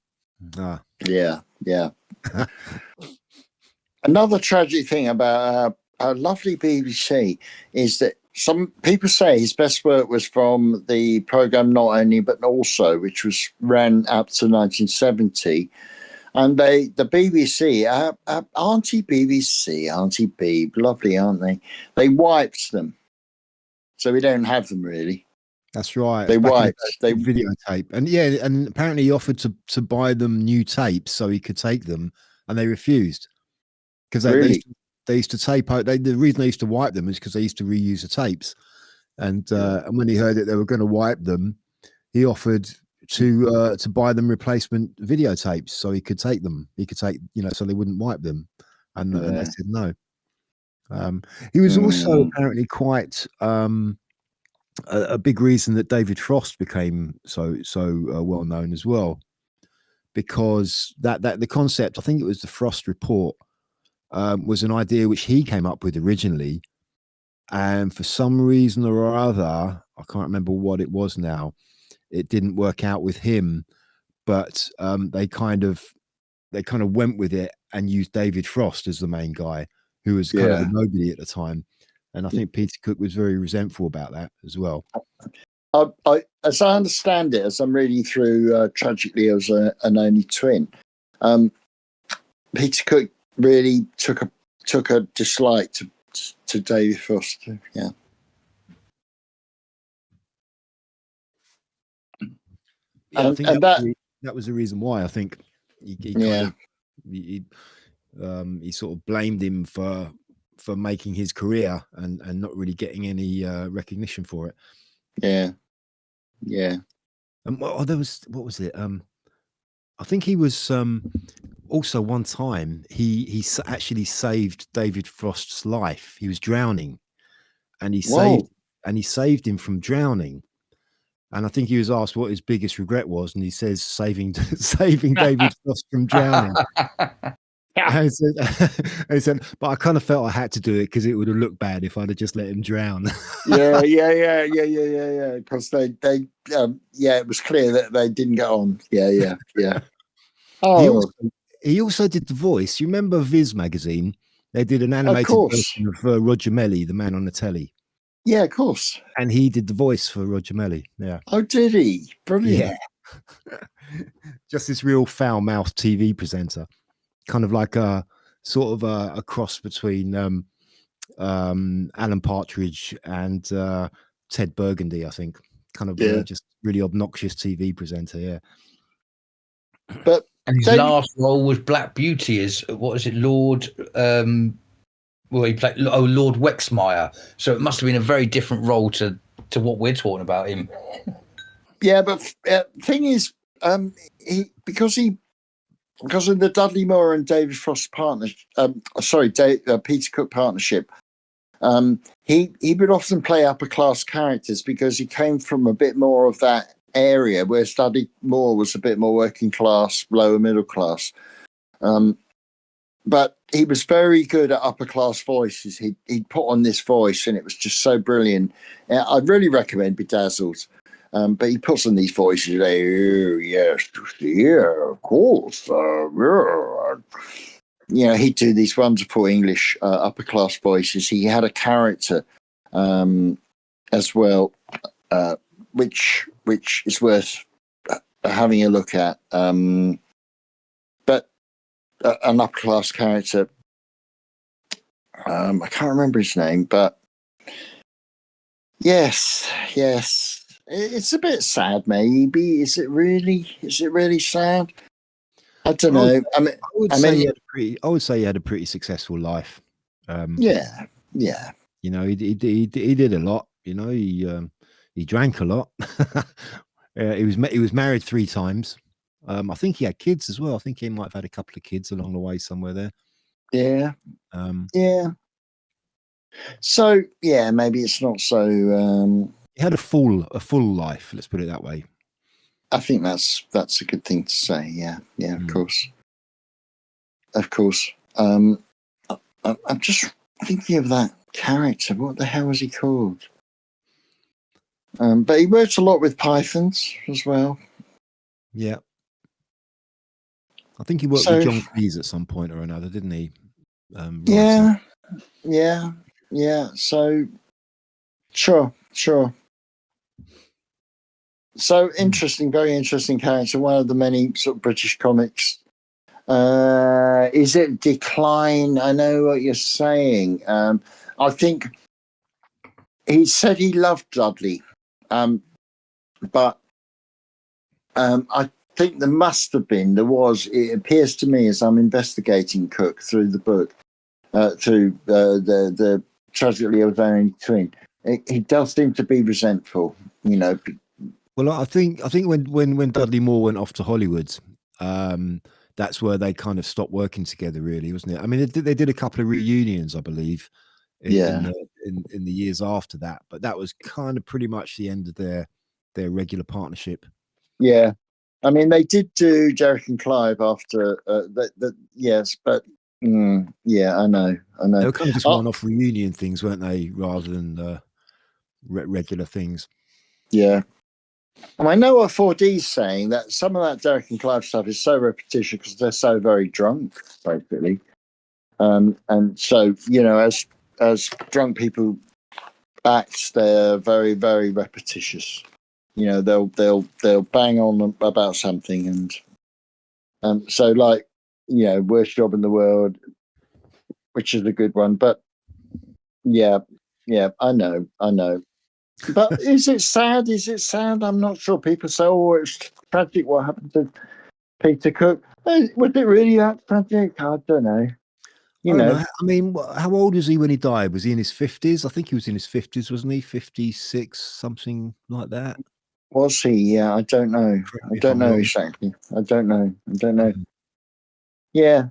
Yeah. Another tragic thing about our lovely BBC is that some people say his best work was from the programme Not Only But Also, which was ran up to 1970. And the BBC, Auntie BBC, Auntie Beeb, lovely, aren't they? They wiped them. So we don't have them really. That's right. They wiped. They videotape. And apparently he offered to buy them new tapes so he could take them, and they refused. Because they used to tape out. The reason they used to wipe them is because they used to reuse the tapes. And when he heard that they were going to wipe them, he offered to buy them replacement videotapes so he could take them. He could take, so they wouldn't wipe them. And they said no. He was also apparently quite a big reason that David Frost became so well known as well, because that the concept, I think it was the Frost Report, was an idea which he came up with originally, and for some reason or other, I can't remember what it was now, it didn't work out with him, but they kind of went with it and used David Frost as the main guy, who was kind of a nobody at the time. And I think Peter Cook was very resentful about that as well. As I understand it, as I'm reading through Tragically as an Only Twin, Peter Cook really took a dislike to David Frost. Yeah. I think that was the reason why. I think he sort of blamed him for making his career and not really getting any recognition for it. Yeah. And there was, what was it? I think he was also one time he actually saved David Frost's life. He was drowning, and he Whoa. saved him from drowning. And I think he was asked what his biggest regret was, and he says saving David Frost from drowning. And he said, but I kind of felt I had to do it because it would have looked bad if I'd have just let him drown. Yeah. Because it was clear that they didn't get on. Yeah. Oh, He also did the voice. You remember Vivs magazine? They did an animated version of Roger Melly, the man on the telly. Yeah, of course. And he did the voice for Roger Melly. Yeah. Oh, did he? Brilliant. Yeah. Just this real foul-mouthed TV presenter, kind of like a sort of a cross between Alan Partridge and Ted Burgundy, I think. Kind of just really obnoxious TV presenter. Yeah. But and his last role was Black Beauty as what is it, Lord? He played Lord Wexmeyer. So it must have been a very different role to what we're talking about him. Yeah, but thing is, because of the Dudley Moore and David Frost partnership, Peter Cook partnership, he would often play upper class characters because he came from a bit more of that area, whereas Dudley Moore was a bit more working class, lower middle class. But he was very good at upper class voices. He'd put on this voice, and it was just so brilliant. I'd really recommend Bedazzled. But he puts on these voices, like, yes, yeah, of course. He'd do these wonderful English upper class voices. He had a character as well, which is worth having a look at. But an upper class character, I can't remember his name, but yes. It's a bit sad, maybe. Is it really sad? I don't know. I would say he had a pretty successful life. Yeah. You know, he did a lot. You know, he drank a lot. He was married 3 times. I think he had kids as well. I think he might have had a couple of kids along the way somewhere there. Yeah. Yeah. So yeah, maybe it's not so. He had a full life. Let's put it that way. I think that's a good thing to say. Yeah. Of course. I'm just thinking of that character. What the hell was he called? But he worked a lot with pythons as well. Yeah. I think he worked with John Cleese at some point or another, didn't he? Yeah. So, sure. So interesting, very interesting character. One of the many sort of British comics. Is it decline? I know what you're saying. I think he said he loved Dudley, but I think there must have been. It appears to me, as I'm investigating Cook through the book, through the Tragically Ill Only Twin, he does seem to be resentful. You know. Well, I think when Dudley Moore went off to Hollywood, that's where they kind of stopped working together, really, wasn't it? I mean, they did a couple of reunions, I believe, in the years after that, but that was kind of pretty much the end of their regular partnership. Yeah, I mean, they did do Derek and Clive after yes, but yeah, I know. They were kind of just one-off reunion things, weren't they, rather than regular things? Yeah. And I know what 4D's saying, that some of that Derek and Clive stuff is so repetitious because they're so very drunk, basically. And so, you know, as drunk people act, they're very, very repetitious. You know, they'll bang on about something, and so, like, you know, worst job in the world, which is a good one. But yeah, I know. But is it sad? I'm not sure. People say, "Oh, it's tragic what happened to Peter Cook." Was it really that tragic? I don't know. You know. I mean, how old was he when he died? Was he in his 50s? I think he was in his 50s, wasn't he? 56, something like that. Was he? Yeah, I don't know. Correct I me if don't I'm know wrong. exactly. I don't know. Mhm. Yeah.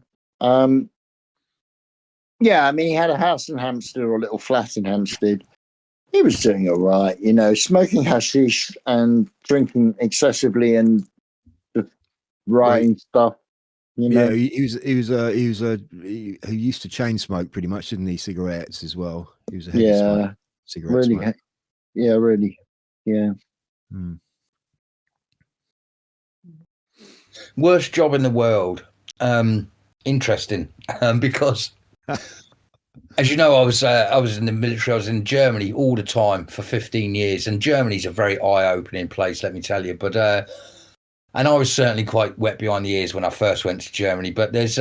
Yeah, I mean, he had a house in Hampstead or a little flat in Hampstead. He was doing all right, smoking hashish and drinking excessively and just Well, writing stuff, you yeah, know. he used to chain smoke pretty much, didn't he? Cigarettes as well. He was a heavy smoke, Yeah, cigarette really. smoke. Yeah, really. Yeah. Mm. Worst job in the world. Interesting, because as you know, I was in the military. I was in Germany all the time for 15 years, and Germany's a very eye-opening place, let me tell you. But and I was certainly quite wet behind the ears when I first went to Germany. But there's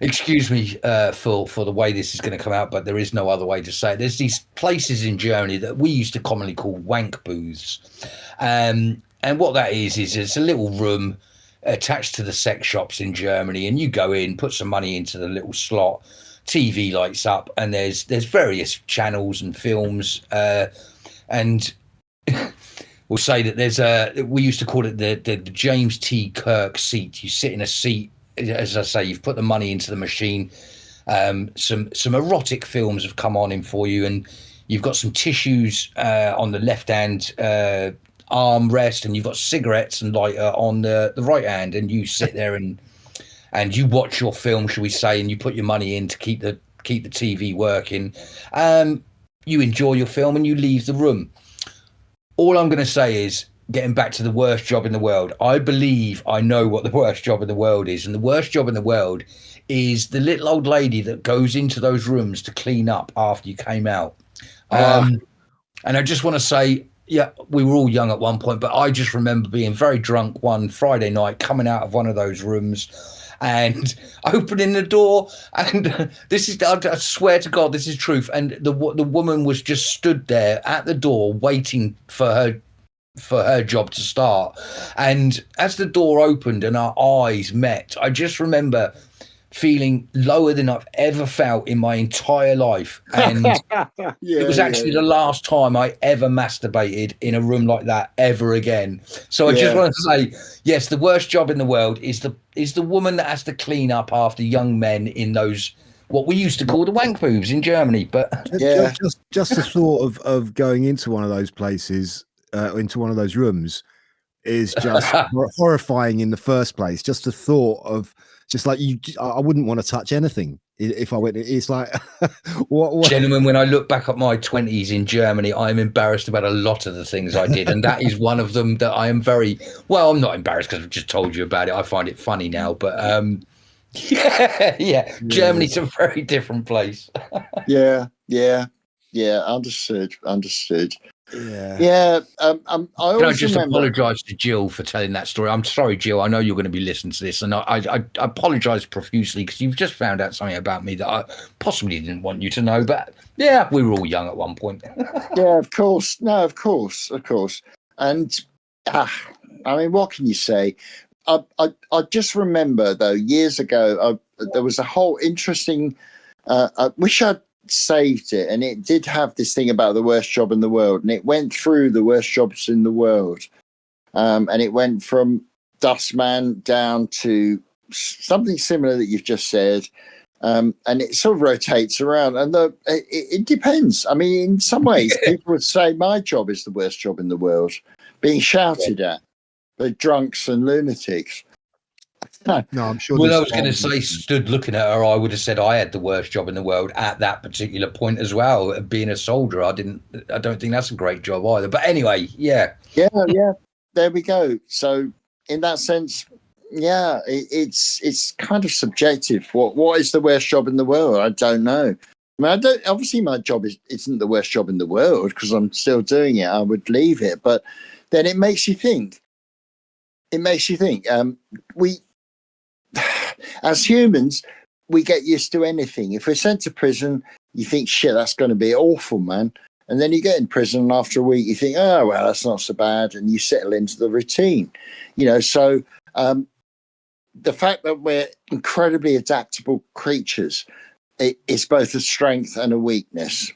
excuse me for the way this is going to come out, but there is no other way to say it. There's these places in Germany that we used to commonly call wank booths, and what that is it's a little room attached to the sex shops in Germany, and you go in, put some money into the little slot, TV lights up, and there's various channels and films, and we'll say that there's we used to call it the James T. Kirk seat. You sit in a seat, as I say, you've put the money into the machine. Some erotic films have come on in for you, and you've got some tissues on the left hand armrest, and you've got cigarettes and lighter on the right hand, and you sit there and you watch your film, shall we say, and you put your money in to keep the TV working. You enjoy your film and you leave the room. All I'm going to say is, getting back to the worst job in the world, I believe I know what the worst job in the world is. And the worst job in the world is the little old lady that goes into those rooms to clean up after you came out. And I just want to say, yeah, we were all young at one point, but I just remember being very drunk one Friday night, coming out of one of those rooms and opening the door. And this is, I swear to God, this is truth. And the woman was just stood there at the door waiting for her job to start. And as the door opened and our eyes met, I just remember feeling lower than I've ever felt in my entire life. And it was actually the last time I ever masturbated in a room like that ever again. So I just want to say, yes, the worst job in the world is the woman that has to clean up after young men in those, what we used to call the wank booths in Germany. But just the thought of going into one of those places, into one of those rooms, is just horrifying in the first place. Just the thought of, just like, I wouldn't want to touch anything if I went. It's like, what? Gentlemen, when I look back at my 20s in Germany, I'm embarrassed about a lot of the things I did, and that is one of them that I am very well. I'm not embarrassed because I've just told you about it. I find it funny now, but yeah, Germany's a very different place. Yeah. Understood. Yeah. I Can I always just remember. apologise to Jill for telling that story? I'm sorry, Jill. I know you're going to be listening to this, and I apologise profusely because you've just found out something about me that I possibly didn't want you to know. But yeah, we were all young at one point. Yeah, of course. No, of course. And I mean, what can you say? I just remember though, years ago, there was a whole interesting. I wish I'd saved it, and it did have this thing about the worst job in the world, and it went through the worst jobs in the world, and it went from dustman down to something similar that you've just said. And it sort of rotates around, and it depends. I mean, in some ways, people would say my job is the worst job in the world, being shouted at by drunks and lunatics. No, I'm sure. Well, I was going to say, stood looking at her, I would have said I had the worst job in the world at that particular point as well. Being a soldier, I don't think that's a great job either. But anyway, yeah. There we go. So, in that sense, yeah, it's kind of subjective. What is the worst job in the world? I don't know. I mean, I don't. Obviously, my job isn't the worst job in the world because I'm still doing it. I would leave it, but then it makes you think. We, as humans, we get used to anything. If we're sent to prison, you think, shit, that's going to be awful, man. And then you get in prison, and after a week, you think, oh, well, that's not so bad. And you settle into the routine, So the fact that we're incredibly adaptable creatures, it's both a strength and a weakness.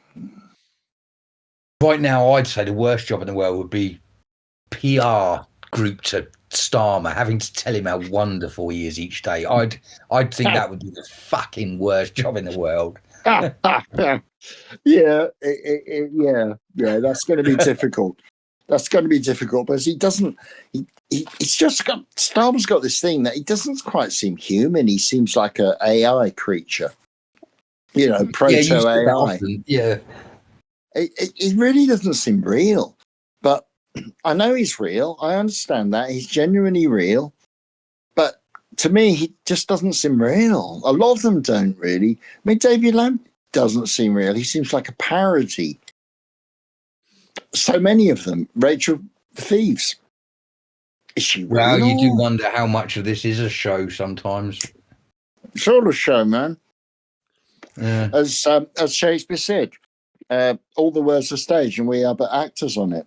Right now, I'd say the worst job in the world would be PR group to Starmer, having to tell him how wonderful he is each day. I'd think that would be the fucking worst job in the world. Yeah, that's going to be difficult. That's going to be difficult because he doesn't. He's just got. Starmer's got this thing that he doesn't quite seem human. He seems like a AI creature. You know, proto AI. Yeah. It really doesn't seem real. But I know he's real. I understand that he's genuinely real. But to me, he just doesn't seem real. A lot of them don't really. I mean, David Lamb doesn't seem real. He seems like a parody. So many of them. Rachel Vivs. Is she real? Well, you do wonder how much of this is a show sometimes. It's all a show, man. Yeah. As Shakespeare said, all the words are stage and we are but actors on it.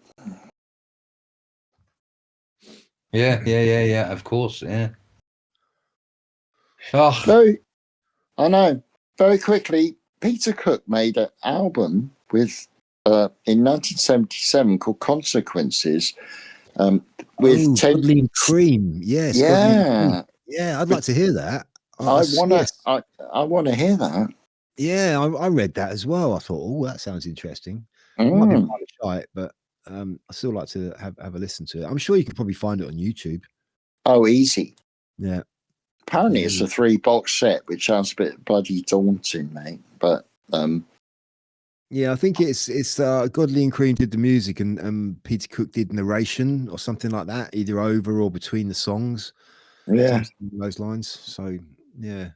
Yeah. Of course, yeah. Oh. So, I know. Very quickly, Peter Cook made an album with in 1977 called Consequences. With Godly and Cream, yes, yeah, yeah. I'd like to hear that. I want to hear that. Yeah, I read that as well. I thought, oh, that sounds interesting. It might be kind of shy, but I still like to have a listen to it. I'm sure you could probably find it on YouTube. Oh, easy. Yeah. Apparently, it's a 3-box set, which sounds a bit bloody daunting, mate. But yeah, I think it's Godly and Cream did the music, and Peter Cook did narration or something like that, either over or between the songs. Yeah, something along those lines. So yeah.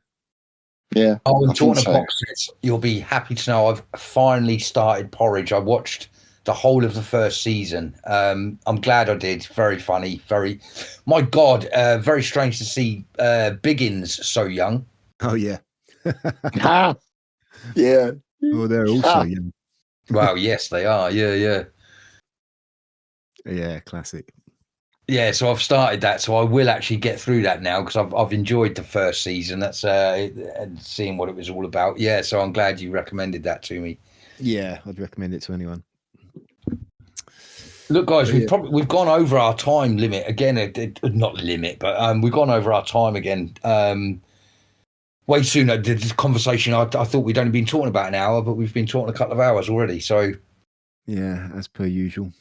Oh, and talking of box sets, you'll be happy to know I've finally started Porridge. I watched the whole of the first season. I'm glad I did. Very funny. My God, very strange to see Biggins so young. Oh yeah. Yeah. Well, they're also young. Well, yes, they are. Yeah. Yeah, classic. Yeah, so I've started that, so I will actually get through that now because I've enjoyed the first season. That's and seeing what it was all about. Yeah, so I'm glad you recommended that to me. Yeah, I'd recommend it to anyone. Look, guys, we've gone over our time limit again. Not limit, but we've gone over our time again. Way sooner. This conversation, I thought we'd only been talking about an hour, but we've been talking a couple of hours already. So yeah, as per usual.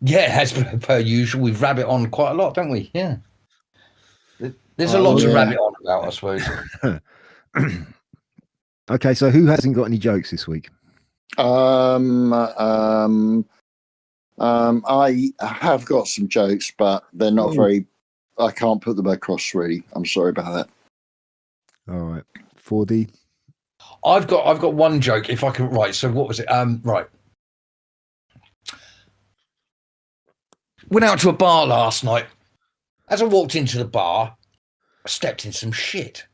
Yeah, as per usual, we rabbit on quite a lot, don't we? Yeah. There's a lot to rabbit on about, I suppose. Okay, so who hasn't got any jokes this week? I have got some jokes, but they're not very. I can't put them across really. I'm sorry about that. All right, 4D. I've got one joke if I can. Right. So what was it? Right. Went out to a bar last night. As I walked into the bar, I stepped in some shit.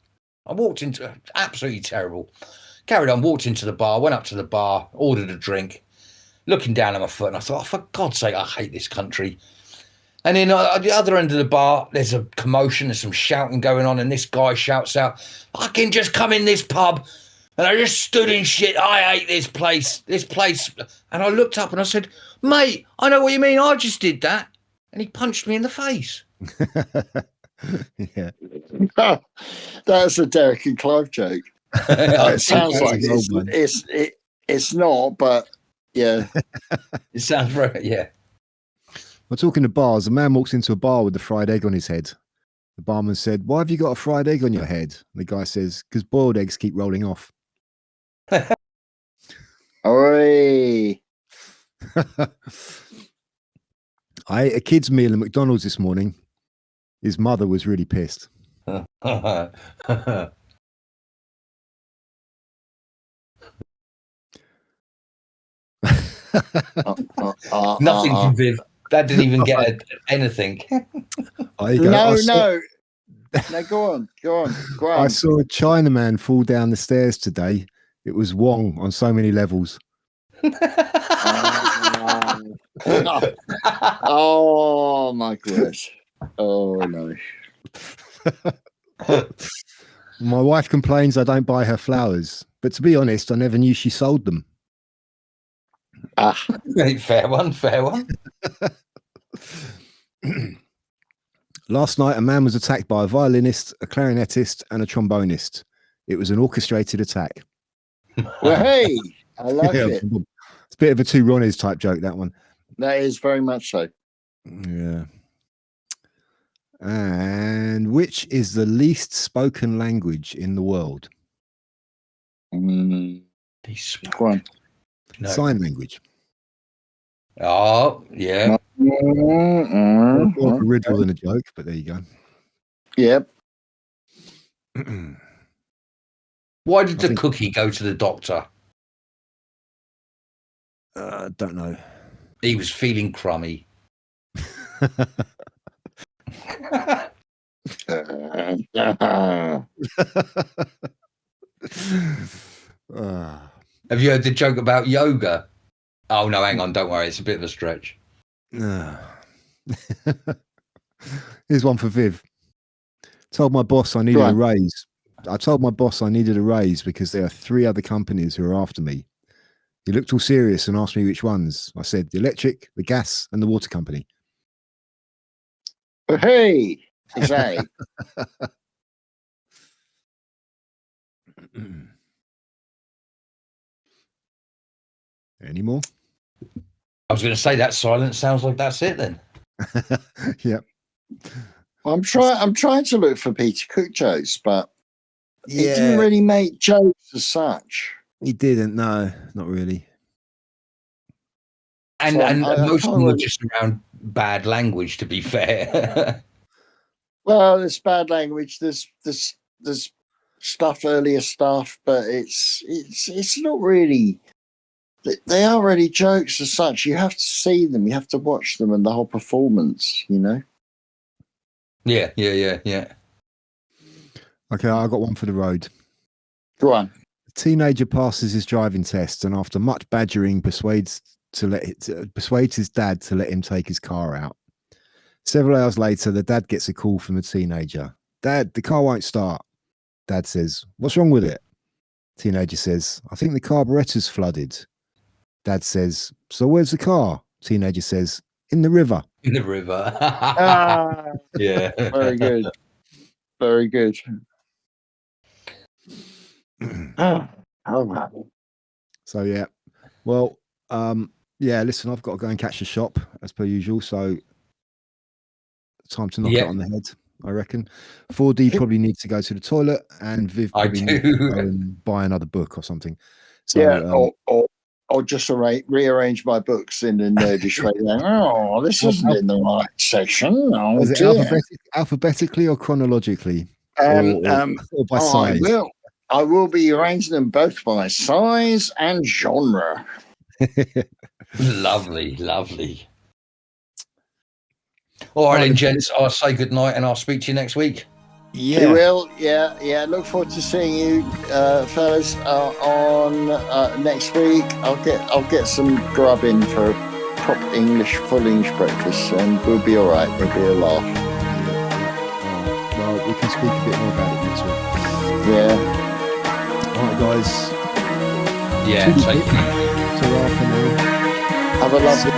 I walked into absolutely terrible. Carried on, walked into the bar, went up to the bar, ordered a drink, looking down at my foot, and I thought, oh, for God's sake, I hate this country. And then at the other end of the bar, there's a commotion, there's some shouting going on, and this guy shouts out, I can just come in this pub, and I just stood in shit. I hate this place. And I looked up and I said, mate, I know what you mean. I just did that. And he punched me in the face. Yeah. That's a Derek and Clive joke. It sounds like it's not, but yeah. It sounds right, yeah. We're talking to bars. A man walks into a bar with a fried egg on his head. The barman said, why have you got a fried egg on your head? And the guy says, because boiled eggs keep rolling off. Oi. I ate a kid's meal at McDonald's this morning. His mother was really pissed. Nothing from Viv. That didn't even get anything. No, go on. I saw a Chinaman fall down the stairs today. It was Wong on so many levels. Oh my gosh. Oh no. My wife complains I don't buy her flowers, but to be honest, I never knew she sold them. Fair one, fair one. Last night, a man was attacked by a violinist, a clarinetist, and a trombonist. It was an orchestrated attack. Well, hey, I like it. It's a bit of a two Ronnies type joke, that one. That is very much so. Yeah. And which is the least spoken language in the world? Go on. No. Sign language. Oh, yeah. More of a riddle than a joke, but there you go. Yep. Why did the cookie go to the doctor? Don't know. He was feeling crummy. Have you heard the joke about yoga? Oh, no, hang on. Don't worry. It's a bit of a stretch. Here's one for Viv. Told my boss I needed a raise. I told my boss I needed a raise because there are 3 other companies who are after me. He looked all serious and asked me which ones. I said the electric, the gas, and the water company. Hey, exactly. Any more? I was going to say that silence sounds like that's it then. Yeah. I'm trying to look for Peter Cook jokes, but he didn't really make jokes as such. He didn't. No, not really. And most of them were just around bad language, to be fair. Well, there's bad language. There's earlier stuff, but it's not really. They aren't really jokes as such. You have to see them. You have to watch them and the whole performance. You know. Yeah. Okay, I got one for the road. Go on. A teenager passes his driving test, and after much badgering, persuades his dad to let him take his car out. Several hours later, the dad gets a call from the teenager. Dad, the car won't start. Dad says, "What's wrong with it?" Teenager says, "I think the carburetor's flooded." Dad says, "So where's the car?" Teenager says, "In the river." In the river. Yeah. Very good. Very good. So yeah. Well, yeah, listen, I've got to go and catch the shop as per usual. So time to knock it on the head, I reckon. 4D probably needs to go to the toilet, and Viv probably needs to go and buy another book or something. So yeah, or just rearrange my books in a nerdish way. Oh, this isn't in the right section. Oh, is it alphabetically or chronologically? Or by size? I will be arranging them both by size and genre. Lovely. All right, then, gents, I'll say good night and I'll speak to you next week. Yeah. You will. Yeah. Look forward to seeing you, fellas, on next week. I'll get some grub in for proper full English breakfast, and we'll be all right. We'll be a laugh. Well, we can speak a bit more about it next week. Yeah. All right, guys. Yeah. Take care. Ta-ra for now. Have a lovely.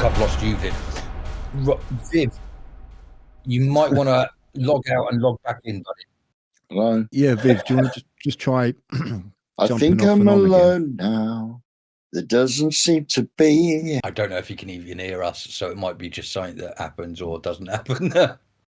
I've lost you, Viv. Viv, you might want to log out and log back in, buddy. Hello? Yeah, Viv, do you want to just try I think I'm alone now. There doesn't seem to be. I don't know if you can even hear us, so it might be just something that happens or doesn't happen.